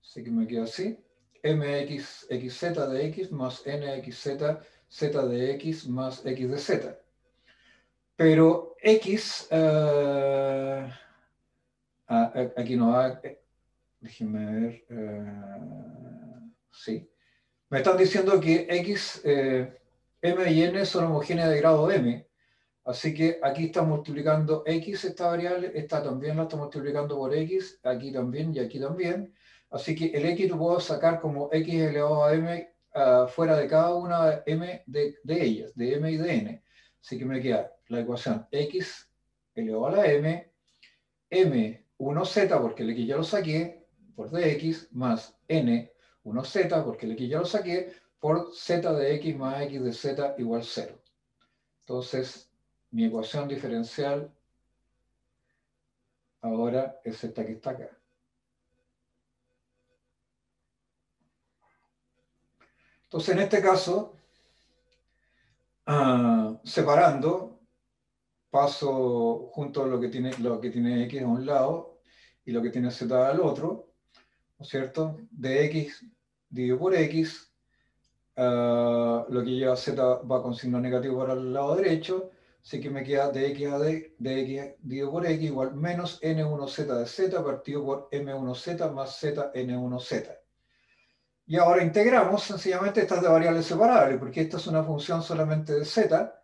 Así que me queda así, mx, xz de x más nxz, z de x más x de z. Pero x, aquí no va, déjenme ver, sí. Me están diciendo que x, m y n son homogéneas de grado m, así que aquí está multiplicando x esta variable, esta también la está multiplicando por x, aquí también y aquí también. Así que el x lo puedo sacar como x elevado a m fuera de cada una de m de ellas, de m y de n. Así que me queda la ecuación x elevado a la m, m1z porque el x ya lo saqué, por dx, más n 1z porque el x ya lo saqué, por z de x más x de z igual 0. Entonces, mi ecuación diferencial ahora es esta que está acá. Entonces, en este caso, separando, paso junto a lo que tiene x a un lado y lo que tiene z al otro, ¿no es cierto? De x dividido por x, lo que lleva z va con signo negativo para el lado derecho, así que me queda de x x dividido por x igual menos n1z de z partido por m1z más z n1z. Y ahora integramos sencillamente estas dos variables separables, porque esta es una función solamente de z,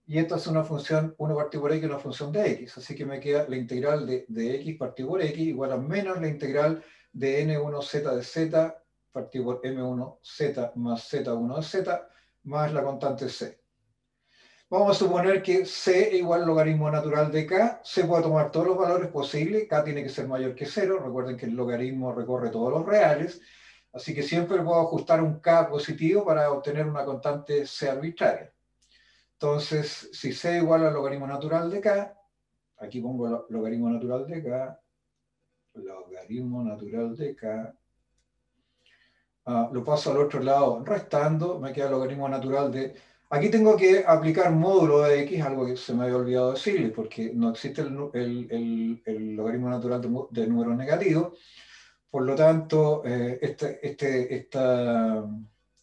y esta es una función 1 partido por x, una función de x. Así que me queda la integral de x partido por x igual a menos la integral de n1z de z partido por m1z más z1 de z más la constante c. Vamos a suponer que c es igual al logaritmo natural de k. C puede tomar todos los valores posibles. K tiene que ser mayor que 0. Recuerden que el logaritmo recorre todos los reales. Así que siempre puedo ajustar un k positivo para obtener una constante c arbitraria. Entonces, si c igual al logaritmo natural de k, aquí pongo logaritmo natural de k, logaritmo natural de k, lo paso al otro lado restando, me queda el logaritmo natural de... Aquí tengo que aplicar módulo de x, algo que se me había olvidado decirles, porque no existe el logaritmo natural de números negativos. Por lo tanto,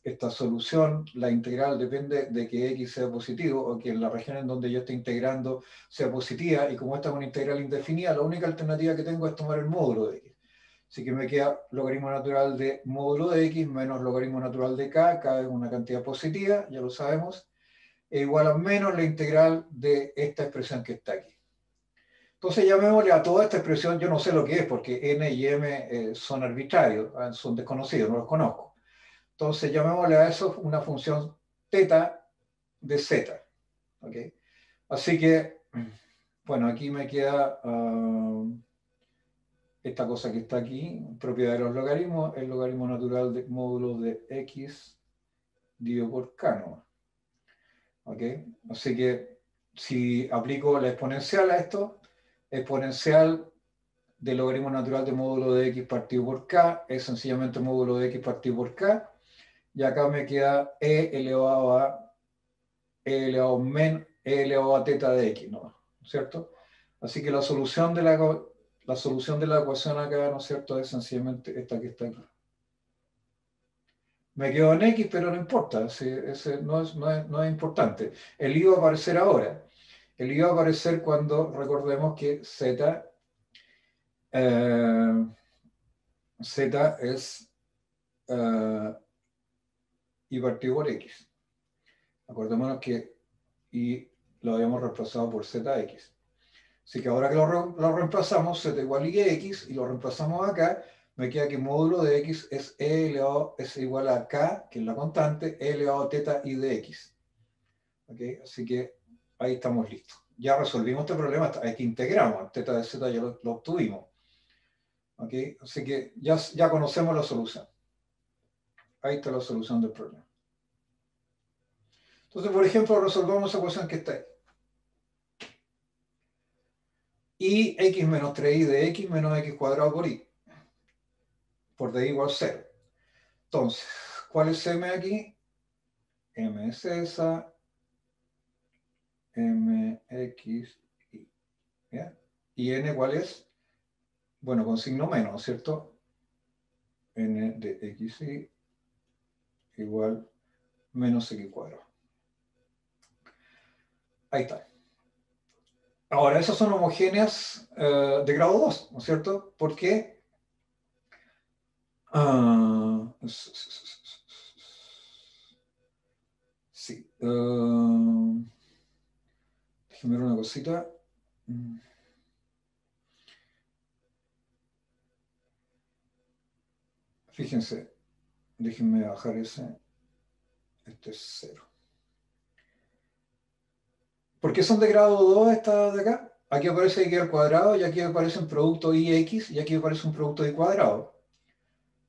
esta solución, la integral, depende de que x sea positivo o que en la región en donde yo esté integrando sea positiva, y como esta es una integral indefinida, la única alternativa que tengo es tomar el módulo de x. Así que me queda logaritmo natural de módulo de x menos logaritmo natural de k, k es una cantidad positiva, ya lo sabemos, e igual a menos la integral de esta expresión que está aquí. Entonces llamémosle a toda esta expresión, yo no sé lo que es, porque n y m son arbitrarios, son desconocidos, no los conozco. Entonces llamémosle a eso una función θ de z. ¿Okay? Así que, bueno, aquí me queda esta cosa que está aquí, propiedad de los logaritmos, el logaritmo natural de módulo de x dividido por k, ¿no? ¿Okay? Así que si aplico la exponencial a esto, exponencial del logaritmo natural de módulo de x partido por k es sencillamente módulo de x partido por k, y acá me queda e elevado a θ de x, ¿no? ¿Cierto? Así que la solución de la ecuación acá, ¿no es cierto?, es sencillamente esta que está aquí. Me quedo en x, pero no importa, ese no es importante. El i va a aparecer ahora. El i va a aparecer cuando recordemos que z Z es y partido por X. Acordémonos que y lo habíamos reemplazado por ZX. Así que ahora que lo reemplazamos, Z igual y X, y lo reemplazamos acá, me queda que módulo de X es E elevado, es igual a K, que es la constante, E elevado a teta I de X. ¿Okay? Así que ahí estamos listos. Ya resolvimos este problema, aquí integramos, teta de Z ya lo obtuvimos. ¿Okay? Así que ya conocemos la solución. Ahí está la solución del problema. Entonces, por ejemplo, resolvamos esa ecuación que está ahí. Y x menos 3i de x menos x cuadrado por y. Por d igual 0. Entonces, ¿cuál es m aquí? M es esa. mx y. ¿Ya? ¿Y n cuál es? Bueno, con signo menos, ¿cierto? N de xy igual menos x cuadrado. Ahí está. Ahora, esas son homogéneas de grado 2, ¿no es cierto? ¿Por qué? Sí. Déjenme ver una cosita. Fíjense, déjenme bajar ese. Este es 0. ¿Por qué son de grado 2 estas de acá? Aquí aparece y al cuadrado y aquí aparece un producto ix y aquí aparece un producto y cuadrado.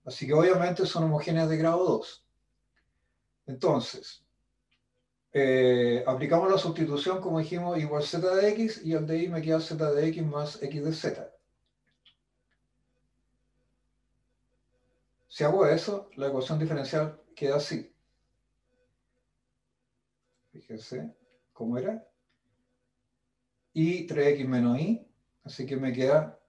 Así que obviamente son homogéneas de grado 2. Entonces, aplicamos la sustitución, como dijimos, igual z de x y al de y me queda z de x más x de z. Si hago eso, la ecuación diferencial queda así. Fíjense cómo era. Y 3x menos y, así que me queda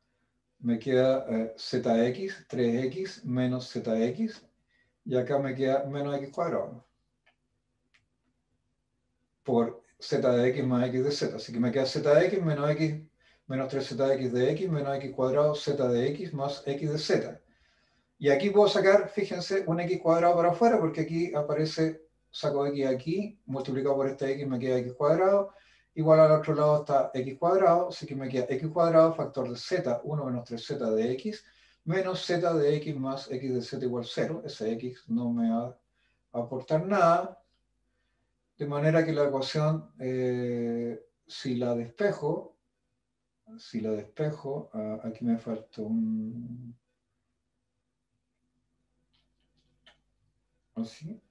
zx, 3x menos zx, y acá me queda menos x cuadrado por z de x más x de z. Así que me queda z de x menos 3zx de x menos x cuadrado z de x más x de z. Y aquí puedo sacar, fíjense, un x cuadrado para afuera, porque aquí aparece, saco x aquí, multiplicado por este x me queda x cuadrado, igual al otro lado está x cuadrado, así que me queda x cuadrado factor de z, 1 menos 3z de x, menos z de x más x de z igual 0. Ese x no me va a aportar nada, de manera que la ecuación, si la despejo, aquí me falta un... así.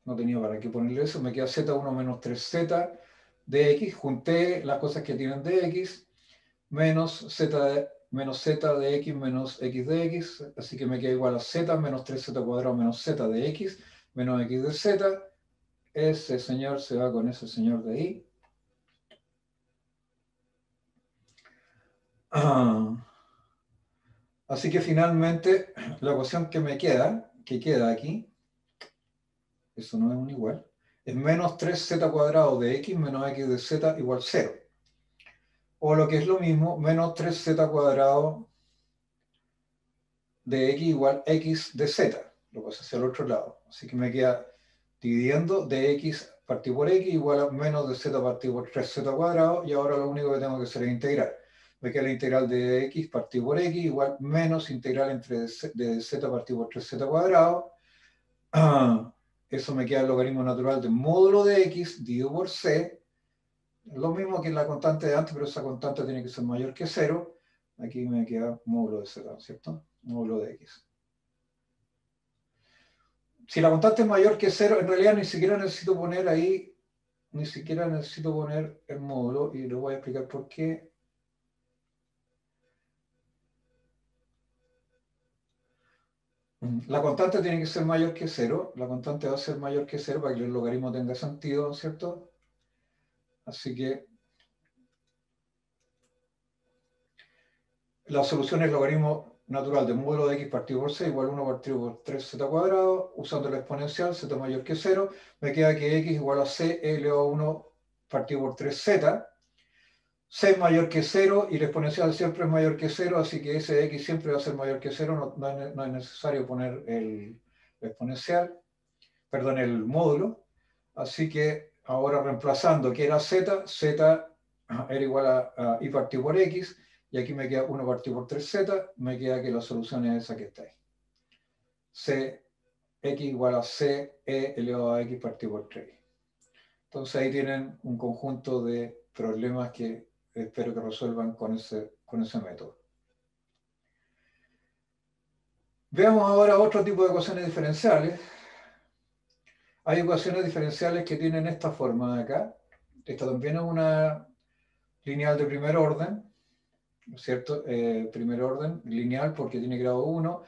No tenía para qué ponerle eso, me queda z1 menos 3z de x, junté las cosas que tienen de x, menos z de x menos x de x, así que me queda igual a z menos 3z cuadrado menos z de x menos x de z. Ese señor se va con ese señor de ahí. Así que finalmente la ecuación que queda aquí, eso no es un igual, es menos 3z cuadrado de x menos x de z igual 0. O lo que es lo mismo, menos 3z cuadrado de x igual x de z. Lo paso hacia el otro lado. Así que me queda dividiendo de x partido por x igual a menos de z partido por 3z cuadrado. Y ahora lo único que tengo que hacer es integrar. Me queda la integral de x partido por x igual menos integral entre de z partido por 3z cuadrado. Eso me queda el logaritmo natural del módulo de x dividido por c. Lo mismo que la constante de antes, pero esa constante tiene que ser mayor que 0. Aquí me queda módulo de z, ¿cierto? Módulo de x. Si la constante es mayor que 0, en realidad ni siquiera necesito poner ahí, ni siquiera necesito poner el módulo, y les voy a explicar por qué. La constante tiene que ser mayor que 0. La constante va a ser mayor que 0 para que el logaritmo tenga sentido, ¿cierto? Así que la solución es logaritmo natural de módulo de x partido por c igual a 1 partido por 3z cuadrado, usando la exponencial, z mayor que 0, me queda que x igual a c elevado a 1 partido por 3z. C es mayor que 0 y la exponencial siempre es mayor que 0, así que ese de x siempre va a ser mayor que 0, no es necesario poner el exponencial, perdón, el módulo. Así que ahora reemplazando que era z, z era igual a i partido por x, y aquí me queda 1 partido por 3z, me queda que la solución es esa que está ahí. C, x igual a c e elevado a x partido por 3. Entonces ahí tienen un conjunto de problemas que espero que resuelvan con ese método. Veamos ahora otro tipo de ecuaciones diferenciales. Hay ecuaciones diferenciales que tienen esta forma de acá. Esta también es una lineal de primer orden, ¿no es cierto? Primer orden, lineal porque tiene grado 1,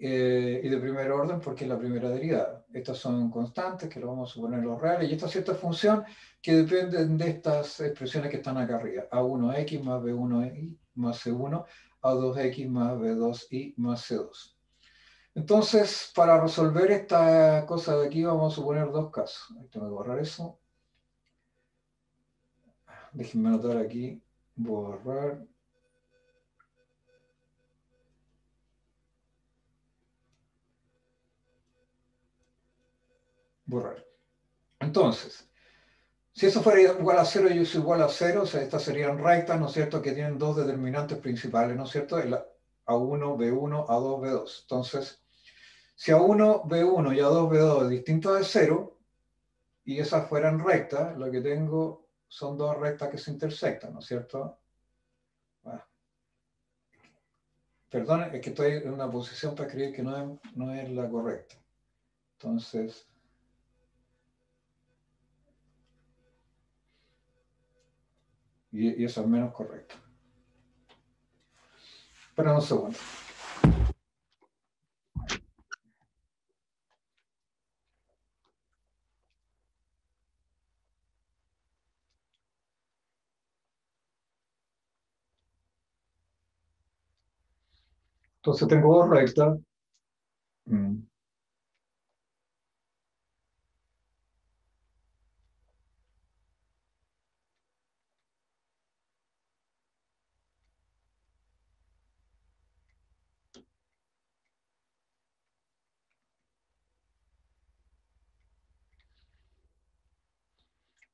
y de primer orden porque es la primera derivada. Estas son constantes, que lo vamos a suponer los reales, y esta cierta función que dependen de estas expresiones que están acá arriba. A1x más B1i más C1, A2x más B2i más C2. Entonces, para resolver esta cosa de aquí, vamos a suponer dos casos. Ahí tengo que borrar eso. Déjenme anotar aquí, borrar. Borrar. Entonces, si eso fuera igual a 0 y eso igual a 0, o sea, estas serían rectas, ¿no es cierto?, que tienen dos determinantes principales, ¿no es cierto?, el A1, B1, A2, B2. Entonces, si A1, B1 y A2, B2 es distinto de 0, y esas fueran rectas, lo que tengo son dos rectas que se intersectan, ¿no es cierto? Bueno, perdón, es que estoy en una posición para escribir que no es la correcta. Entonces, y eso es menos correcto. Espera un segundo. Entonces tengo dos rectas.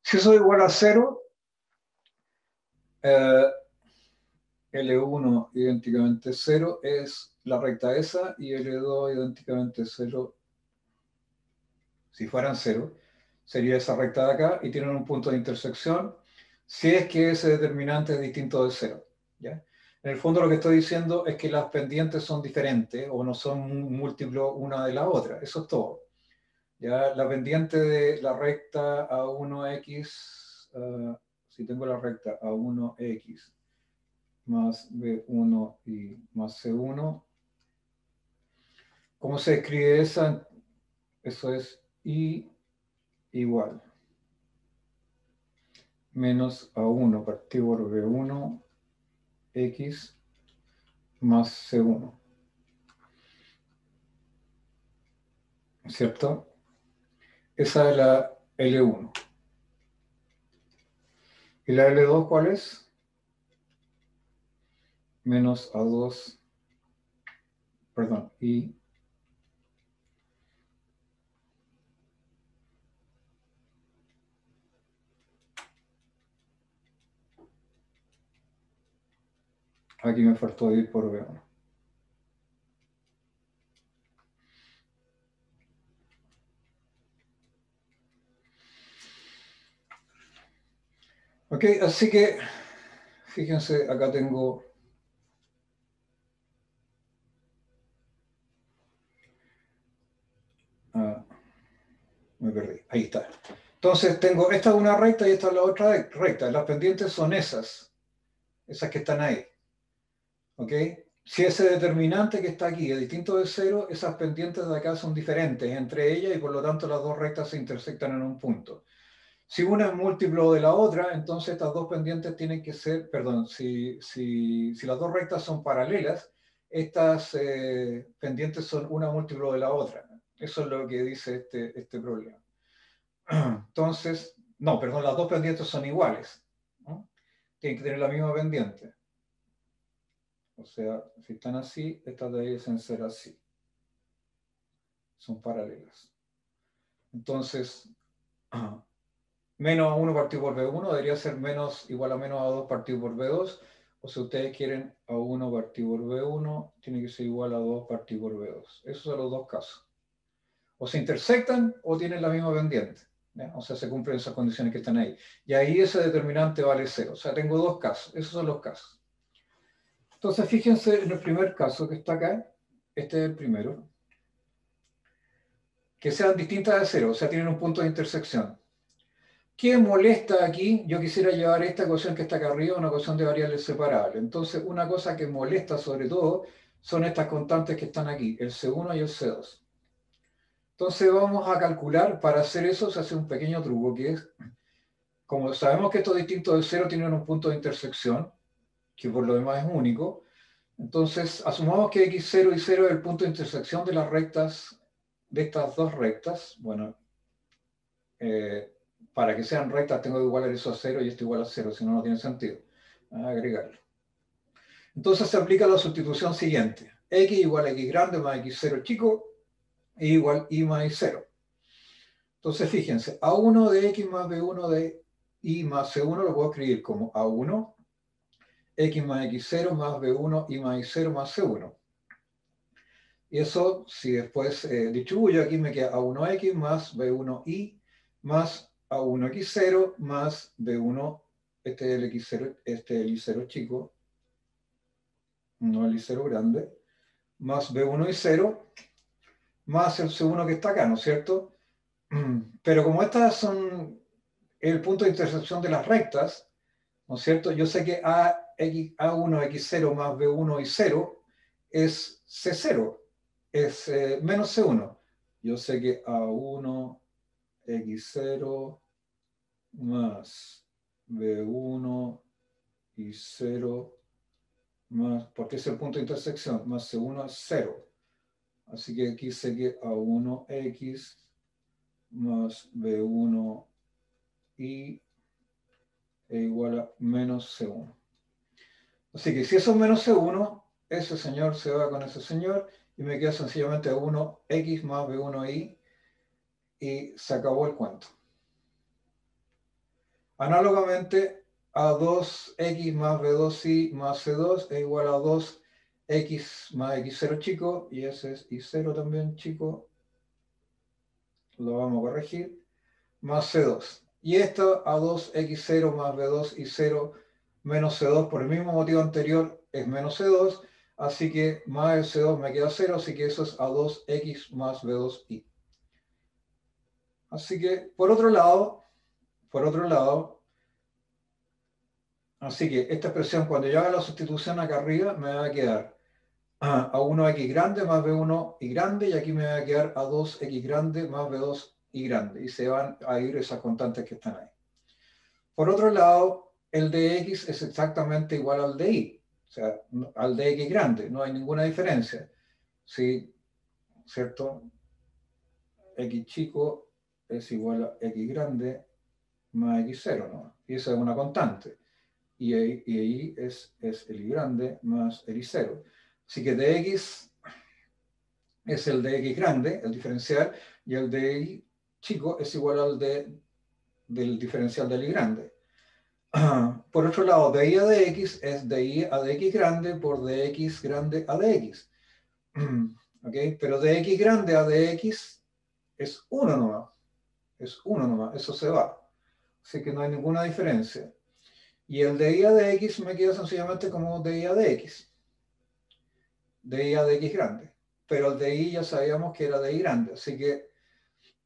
Si eso es igual a 0, L1 idénticamente 0 es la recta esa, y L2 idénticamente 0, si fueran 0, sería esa recta de acá, y tienen un punto de intersección si es que ese determinante es distinto de 0. ¿Ya? En el fondo lo que estoy diciendo es que las pendientes son diferentes o no son múltiplos una de la otra. Eso es todo. ¿Ya? La pendiente de la recta A1x, si tengo la recta A1x más B1 y más C1, ¿cómo se escribe esa? Eso es I igual menos A1 partido por B1 X más C1. ¿Cierto? Esa es la L1. ¿Y la L2 cuál es? Menos A2, perdón, I aquí me faltó ir por B1. Ok, así que fíjense, acá tengo me perdí, ahí está. Entonces tengo, esta es una recta y esta es la otra recta. Las pendientes son esas que están ahí. ¿Ok? Si ese determinante que está aquí es distinto de 0, esas pendientes de acá son diferentes entre ellas y por lo tanto las dos rectas se intersectan en un punto. Si una es múltiplo de la otra, entonces estas dos pendientes tienen que ser, perdón, si las dos rectas son paralelas, estas pendientes son una múltiplo de la otra. Eso es lo que dice este problema. Entonces, no, perdón, las dos pendientes son iguales, ¿no? tienen que tener la misma pendiente. O sea, si están así, estas deberían ser así. Son paralelas. Entonces, menos a 1 partido por B1 debería ser menos igual a menos a 2 partido por B2. O si ustedes quieren a 1 partido por B1, tiene que ser igual a 2 partido por B2. Esos son los dos casos. O se intersectan o tienen la misma pendiente. ¿Ya? O sea, se cumplen esas condiciones que están ahí. Y ahí ese determinante vale 0. O sea, tengo dos casos. Esos son los casos. Entonces, fíjense en el primer caso que está acá. Este es el primero. Que sean distintas de 0. O sea, tienen un punto de intersección. ¿Qué molesta aquí? Yo quisiera llevar esta ecuación que está acá arriba a una ecuación de variables separables. Entonces, una cosa que molesta sobre todo son estas constantes que están aquí, el C1 y el C2. Entonces vamos a calcular, para hacer eso se hace un pequeño truco, que es, como sabemos que estos distintos de 0 tienen un punto de intersección, que por lo demás es único, entonces asumamos que x0 y 0 es el punto de intersección de las rectas, de estas dos rectas. Bueno, para que sean rectas tengo que igualar eso a 0 y esto igual a 0, si no, no tiene sentido. Voy a agregarlo. Entonces se aplica la sustitución siguiente. X igual a x grande más x0 chico, y igual y más y0. Entonces fíjense, a1 de x más b1 de y más c1 lo puedo escribir como a1, x más x0 más b1 y más y0 más c1. Y eso, si después distribuyo, aquí me queda a1x más b1y más a1x0 más b1, este es el x0, este es el y0 chico, no el y0 grande, más b1 y 0, más el c1 que está acá, ¿no es cierto? Pero como estas son el punto de intersección de las rectas, ¿no es cierto? Yo sé que A1, X0 más B1 y 0 es C0, es menos C1. Yo sé que A1, X0 más B1 y 0 más, porque es el punto de intersección, más C1 es 0. Así que aquí sé que A1X más B1 y es igual a menos C1. Así que si eso es menos C1, ese señor se va con ese señor y me queda sencillamente 1x más b1y y se acabó el cuento. Análogamente, a 2x más b2y más c2 es igual a 2x más x0 chico, y ese es y0 también chico, lo vamos a corregir, más c2. Y esto a 2x0 más b2 y 0 menos c2 por el mismo motivo anterior es menos c2, así que más el c2 me queda 0, así que eso es a 2x más b2y. Así que, por otro lado, así que esta expresión, cuando yo haga la sustitución acá arriba, me va a quedar a 1x grande más b1y grande, y aquí me va a quedar a 2x grande más b2y grande, y se van a ir esas constantes que están ahí. Por otro lado, el de x es exactamente igual al de y, o sea, al de x grande, no hay ninguna diferencia. ¿Sí? ¿Cierto? X chico es igual a x grande más x0, ¿no? Y esa es una constante. Y ahí es el y grande más el y0. Así que de x es el de x grande, el diferencial, y el de y chico es igual al del diferencial del y grande. Por otro lado, de y a dx es de y a dx grande por dx grande a dx. ¿Okay? Pero de x grande a dx es 1 nomás. Es 1 nomás, eso se va. Así que no hay ninguna diferencia. Y el de y a dx me queda sencillamente como de y a dx. De y a dx grande. Pero el de y ya sabíamos que era de y grande. Así que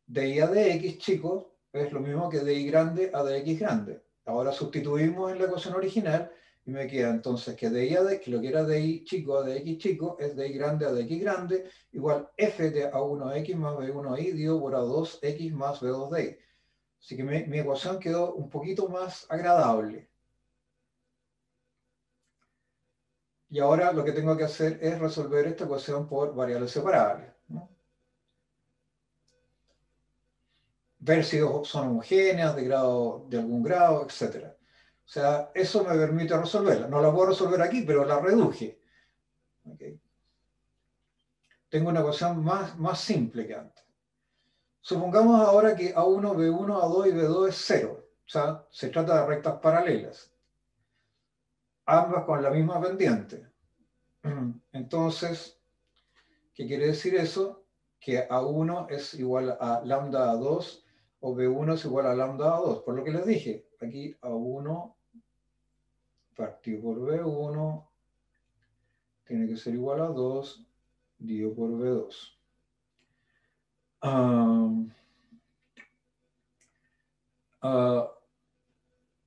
de y a dx, chicos, es lo mismo que de y grande a dx grande. Ahora sustituimos en la ecuación original y me queda entonces que de y a dx, que lo que era de y chico a dx chico, es de y grande a dx grande, igual f de a1x más b1y dividido por a2x más b2y. Así que mi ecuación quedó un poquito más agradable. Y ahora lo que tengo que hacer es resolver esta ecuación por variables separables, ¿no? Ver si son homogéneas, de algún grado, etc. O sea, eso me permite resolverla. No la puedo resolver aquí, pero la reduje. ¿Okay? Tengo una ecuación más simple que antes. Supongamos ahora que A1, B1, A2 y B2 es 0. O sea, se trata de rectas paralelas. Ambas con la misma pendiente. Entonces, ¿qué quiere decir eso? Que A1 es igual a lambda A2 o B1 es igual a lambda A2. Por lo que les dije, aquí A1 partido por B1 tiene que ser igual a 2 dividido por B2.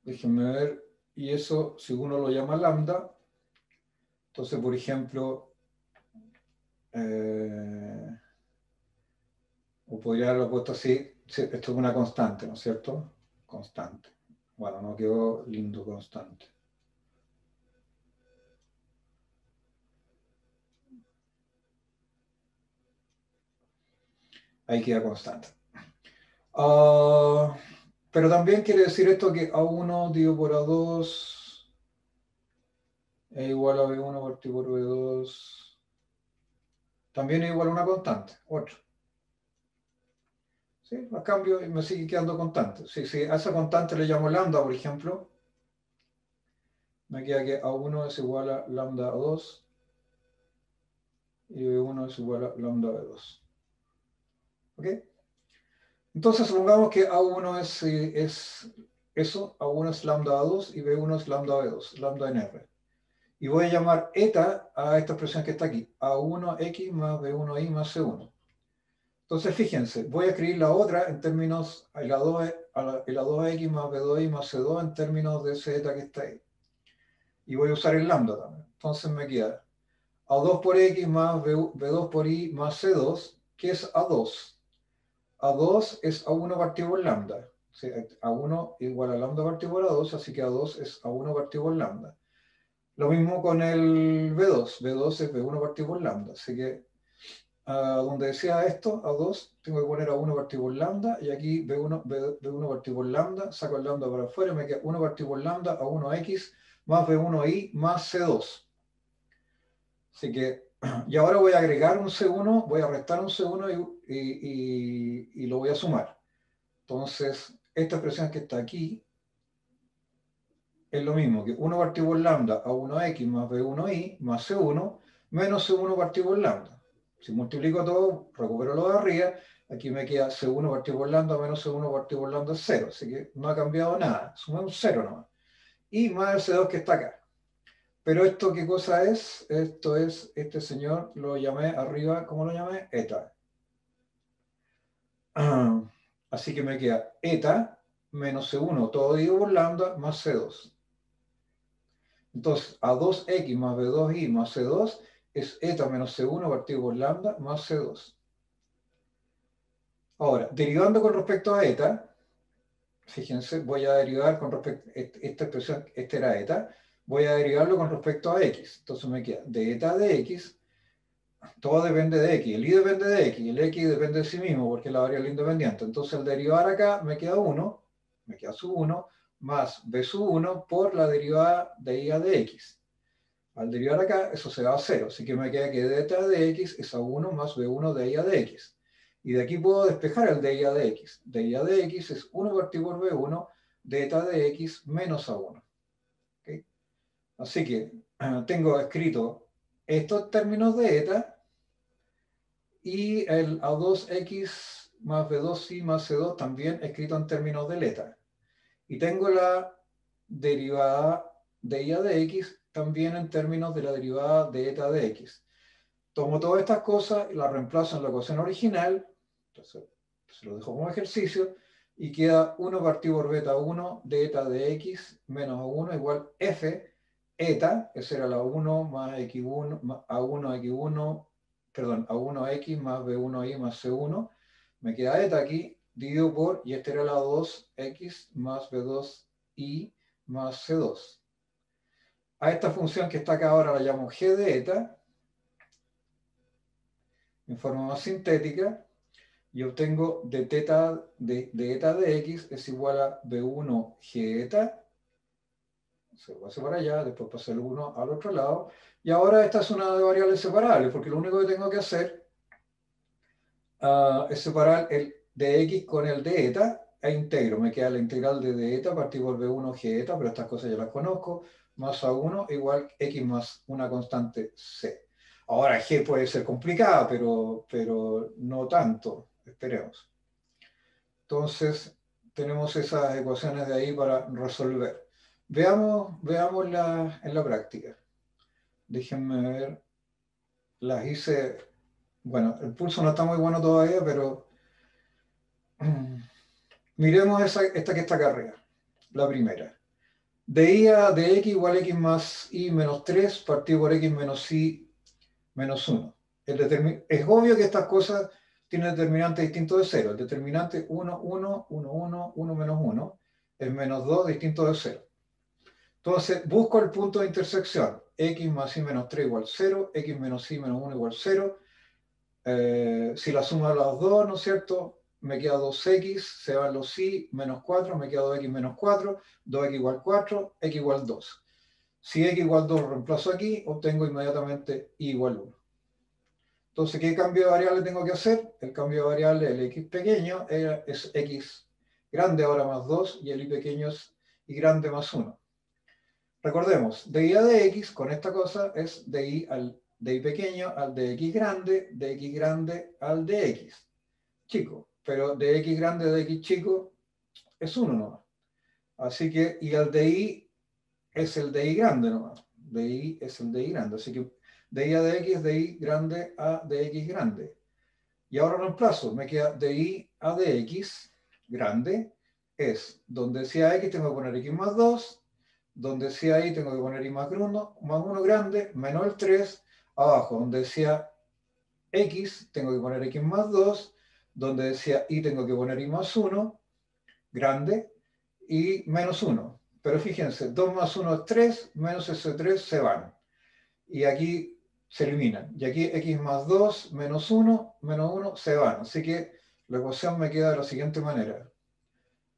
Déjenme ver, y eso, si uno lo llama lambda, entonces, por ejemplo, o podría haberlo puesto así, sí, esto es una constante, ¿no es cierto? Constante. Bueno, no quedó lindo constante. Ahí queda constante. Pero también quiere decir esto que A1 dividido por A2 es igual a B1 partido por B2. También es igual a una constante, 8. ¿Sí? A cambio me sigue quedando constante. Si a esa constante le llamo lambda, por ejemplo, me queda que A1 es igual a lambda A2 y B1 es igual a lambda B2. ¿Ok? Entonces supongamos que A1 es eso, A1 es lambda A2 y B1 es lambda B2, lambda en R. Y voy a llamar eta a esta expresión que está aquí, A1X más B1Y más C1. Entonces fíjense, voy a escribir la otra en términos, el A2X más B2Y más C2 en términos de ese eta que está ahí. Y voy a usar el lambda también. Entonces me queda A2 por X más B2 por Y más C2, que es A2. A2 es A1 partido por lambda. O sea, A1 igual a lambda partido por A2, así que A2 es A1 partido por lambda. Lo mismo con el B2. B2 es B1 partido por lambda. Así que donde decía esto, A2, tengo que poner A1 partido por lambda, y aquí B1 partido por lambda, saco el lambda para afuera, me queda 1 partido por lambda, A1X más B1Y más C2. Así que, y ahora voy a agregar un C1, voy a restar un C1 y lo voy a sumar. Entonces, esta expresión que está aquí es lo mismo que 1 partido por lambda A1X más B1Y más C1 menos C1 partido por lambda. Si multiplico todo, recupero lo de arriba, aquí me queda C1 partido por lambda menos C1 partido por lambda es 0, así que no ha cambiado nada, sumamos 0 nomás. Y más el C2 que está acá. Pero esto, ¿qué cosa es? Esto es, este señor lo llamé arriba, ¿cómo lo llamé? Eta. Así que me queda eta menos C1 todo dividido por lambda más C2. Entonces, A2X más B2Y más C2 es eta menos C1 partido por lambda más C2. Ahora, derivando con respecto a eta, fíjense, voy a derivar con respecto a esta expresión, este era eta, voy a derivarlo con respecto a x. Entonces me queda de eta de x, todo depende de x, el y depende de x, el x depende de sí mismo porque es la variable independiente. Entonces al derivar acá me queda 1, me queda sub 1, más b sub 1 por la derivada de y de x. Al derivar acá, eso se va a 0, así que me queda que eta de x es a1 más b1 de y de x. Y de aquí puedo despejar el de y de x. De y de x es 1 partido por b1 de eta de x menos a1. ¿Okay? Así que tengo escrito estos términos de eta y el a2x más b2y más c2 también escrito en términos de eta. Y tengo la derivada de y de x también en términos de la derivada de eta de x. Tomo todas estas cosas y las reemplazo en la ecuación original, entonces se lo dejo como ejercicio, y queda 1 partido por beta 1 de eta de x menos a1 igual f eta, que será la 1 más x1, a1 x1, perdón, a1x más b1y más c1, me queda eta aquí, dividido por, y esta era la 2x más b2y más c2. A esta función que está acá ahora la llamo g de eta, en forma más sintética, y obtengo de eta de x es igual a b1 g eta se lo pase para allá, después pasé el 1 al otro lado, y ahora esta es una de variables separables, porque lo único que tengo que hacer es separar el de x con el de eta e integro. Me queda la integral de eta partido por b1 g eta, pero estas cosas ya las conozco, más a1 igual x más una constante c. Ahora g puede ser complicada, pero no tanto, esperemos. Entonces, tenemos esas ecuaciones de ahí para resolver. Veamos en la práctica. Déjenme ver. Las hice. Bueno, el pulso no está muy bueno todavía, pero miremos esta que está acá arriba. La primera. De i a de x igual a x más y menos 3 partido por x menos y menos 1. Es obvio que estas cosas tienen determinante distinto de 0. El determinante 1, 1, 1, 1, 1 menos 1 es menos 2 distinto de 0. Entonces, busco el punto de intersección. X más y menos 3 igual 0, x menos y menos 1 igual 0. Si la suma de las dos, ¿no es cierto? Me queda 2x, se van los y, menos 4, me queda 2x menos 4, 2x igual 4, x igual 2. Si x igual 2 lo reemplazo aquí, obtengo inmediatamente y igual 1. Entonces, ¿qué cambio de variable tengo que hacer? El cambio de variable, el x pequeño, es x grande ahora más 2, y el y pequeño es y grande más 1. Recordemos, de i a de x con esta cosa es de i pequeño al de x grande al de x chico, pero de x grande de x chico es 1 nomás. Así que, y el de i es el de i grande nomás. De i es el de i grande. Así que de i a de x, de i grande a de x grande. Y ahora reemplazo, me queda de i a de x grande es donde decía x tengo que poner x más 2, donde decía y tengo que poner y más 1 grande, menos el 3, abajo, donde decía x, tengo que poner x más 2, donde decía y tengo que poner y más 1, grande, y menos 1. Pero fíjense, 2 más 1 es 3, menos ese 3 se van. Y aquí se eliminan. Y aquí x más 2, menos 1, menos 1 se van. Así que la ecuación me queda de la siguiente manera.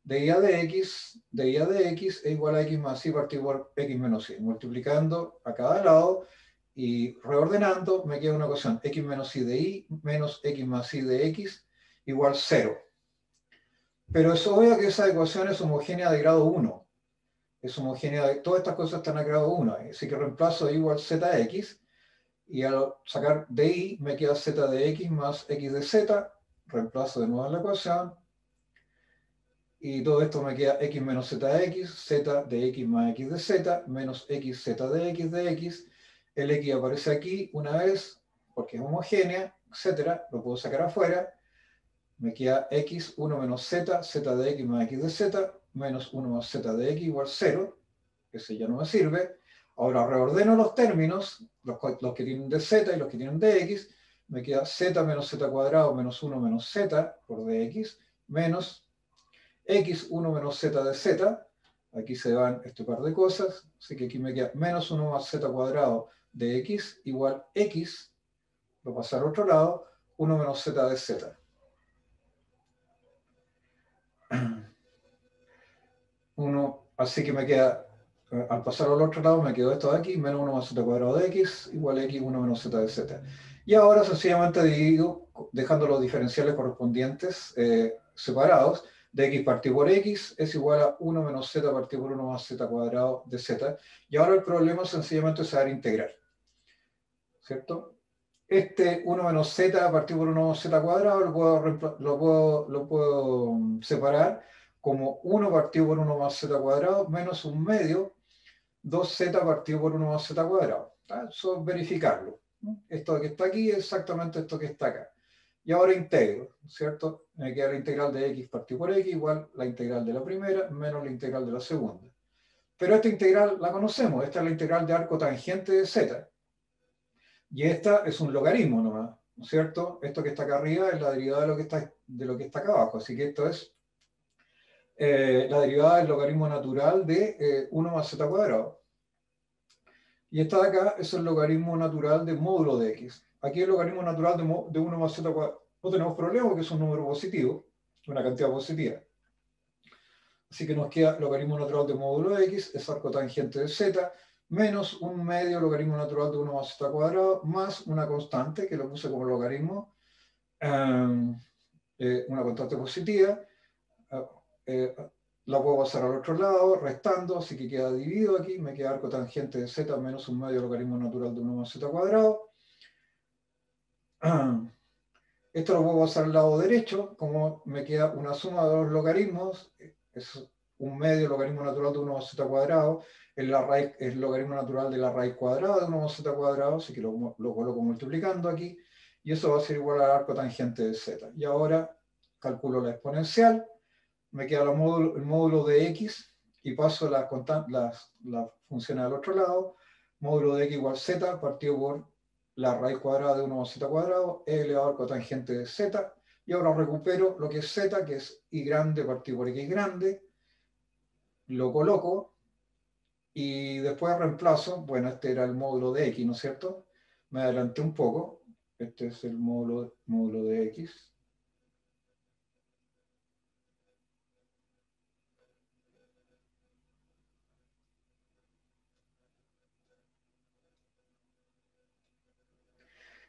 De i a de x es igual a x más y partido por x menos y. Multiplicando a cada lado y reordenando, me queda una ecuación x menos y de y menos x más y de x igual 0. Pero es obvio que esa ecuación es homogénea de grado 1. Es homogénea de... Todas estas cosas están a grado 1. Así que reemplazo igual zx y al sacar de y me queda z de x más x de z. Reemplazo de nuevo en la ecuación. Y todo esto me queda x menos zx, z de x más x de z, menos x z de x. El x aparece aquí una vez, porque es homogénea, etcétera. Lo puedo sacar afuera. Me queda x, 1 menos z, z de x más x de z, menos 1 más z de x igual 0. Ese ya no me sirve. Ahora reordeno los términos, los que tienen de z y los que tienen de x. Me queda z menos z cuadrado menos 1 menos z por dx, menos x 1 menos z de z, aquí se van este par de cosas, así que aquí me queda menos 1 más z cuadrado de x igual x, lo pasar al otro lado, 1 menos z de z. Así que me queda, al pasar al otro lado me quedó esto de aquí, menos 1 más z cuadrado de x igual x 1 menos z de z. Y ahora sencillamente divido, dejando los diferenciales correspondientes separados, de x partido por x es igual a 1 menos z partido por 1 más z cuadrado de z. Y ahora el problema sencillamente es saber integrar. ¿Cierto? Este 1 menos z partido por 1 más z cuadrado lo puedo separar como 1 partido por 1 más z cuadrado menos un medio 2z partido por 1 más z cuadrado. Eso es verificarlo. Esto que está aquí es exactamente esto que está acá. Y ahora integro, ¿cierto? Me queda la integral de x partido por x igual la integral de la primera menos la integral de la segunda. Pero esta integral la conocemos, esta es la integral de arco tangente de z. Y esta es un logaritmo nomás, ¿no es cierto? Esto que está acá arriba es la derivada de lo que está acá abajo. Así que esto es la derivada del logaritmo natural de 1 más z cuadrado. Y esta de acá es el logaritmo natural de módulo de x. Aquí el logaritmo natural de 1 más z cuadrado. No tenemos problema porque es un número positivo, una cantidad positiva. Así que nos queda logaritmo natural de módulo x, es arcotangente de z, menos un medio logaritmo natural de 1 más z cuadrado, más una constante, que lo puse como logaritmo, una constante positiva, la puedo pasar al otro lado, restando, así que queda dividido aquí, me queda arcotangente de z menos un medio logaritmo natural de 1 más z cuadrado. Esto lo puedo pasar al lado derecho, como me queda una suma de los logaritmos, es un medio logaritmo natural de 1 más z cuadrado, es el logaritmo natural de la raíz cuadrada de 1 más z cuadrado, así que lo coloco multiplicando aquí, y eso va a ser igual al arco tangente de z. Y ahora calculo la exponencial, me queda el módulo de x, y paso las funciones al otro lado, módulo de x igual z, partido por la raíz cuadrada de 1 más z cuadrado, e elevado al cotangente de z, y ahora recupero lo que es z, que es y grande partido por x grande, lo coloco, y después reemplazo, bueno, este era el módulo de x, ¿no es cierto? Me adelanté un poco, este es el módulo de x.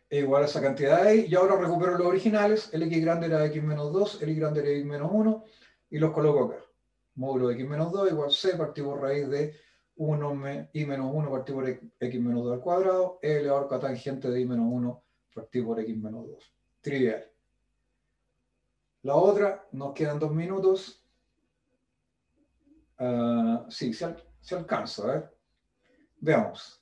Es igual a esa cantidad de y ahora recupero los originales, el x grande era x menos 2, el y grande era x menos 1, y los coloco acá. Módulo de x menos 2 igual c partido por raíz de 1 y menos 1 partido por x menos 2 al cuadrado, e elevado al cotangente de y menos 1 partido por x menos 2. Trivial. La otra, nos quedan 2 minutos. Sí, se alcanza, a ver. Veamos.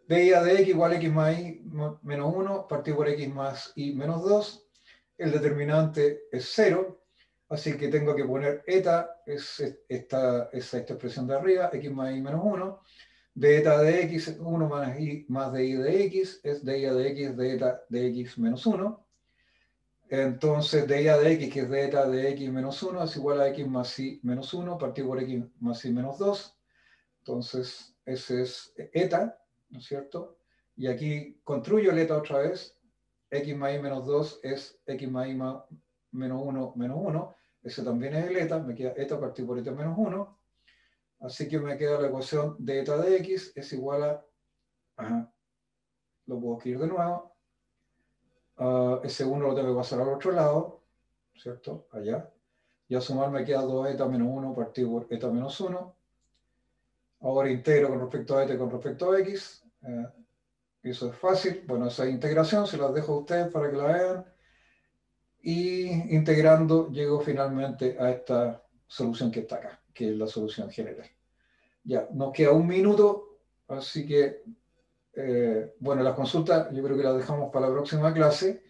De a de x igual a x más y menos 1 partido por x más y menos 2. El determinante es 0, así que tengo que poner eta, es esta expresión de arriba, x más y menos 1. De eta de x, 1 más de y de x, es de y a de x de eta de x menos 1. Entonces, de y a de x, que es de eta de x menos 1, es igual a x más y menos 1 partido por x más y menos 2. Entonces, ese es eta, ¿no es cierto? Y aquí construyo el eta otra vez. X más y menos 2 es x más y menos 1 menos 1. Ese también es el eta. Me queda eta partido por eta menos 1. Así que me queda la ecuación de eta de x es igual a... Ajá, lo puedo escribir de nuevo. Ese 1 lo tengo que pasar al otro lado, ¿cierto? Allá. Y a sumar me queda 2 eta menos 1 partido por eta menos 1. Ahora integro con respecto a eta y con respecto a x. Eso es fácil. Bueno, esa integración se las dejo a ustedes para que la vean. Y integrando llego finalmente a esta solución que está acá, que es la solución general. Ya, nos queda un minuto, así que, bueno, las consultas yo creo que las dejamos para la próxima clase.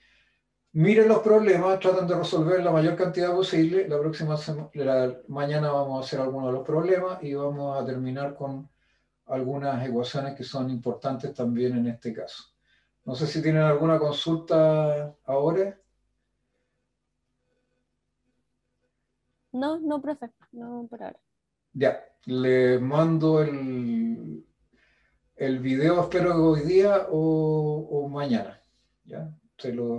Miren los problemas, traten de resolver la mayor cantidad posible. Mañana vamos a hacer algunos de los problemas y vamos a terminar con algunas ecuaciones que son importantes también en este caso. No sé si tienen alguna consulta ahora. No, no, profe, no por ahora. Ya, les mando el video, espero que hoy día o mañana. ¿Ya?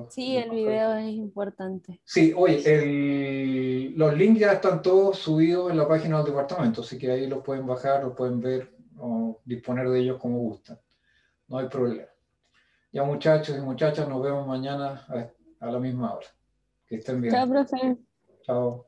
Sí, el video es importante. Sí, oye, los links ya están todos subidos en la página del departamento, así que ahí los pueden bajar, los pueden ver o disponer de ellos como gustan. No hay problema. Ya muchachos y muchachas, nos vemos mañana a la misma hora. Que estén bien. Chao, profe. Chao.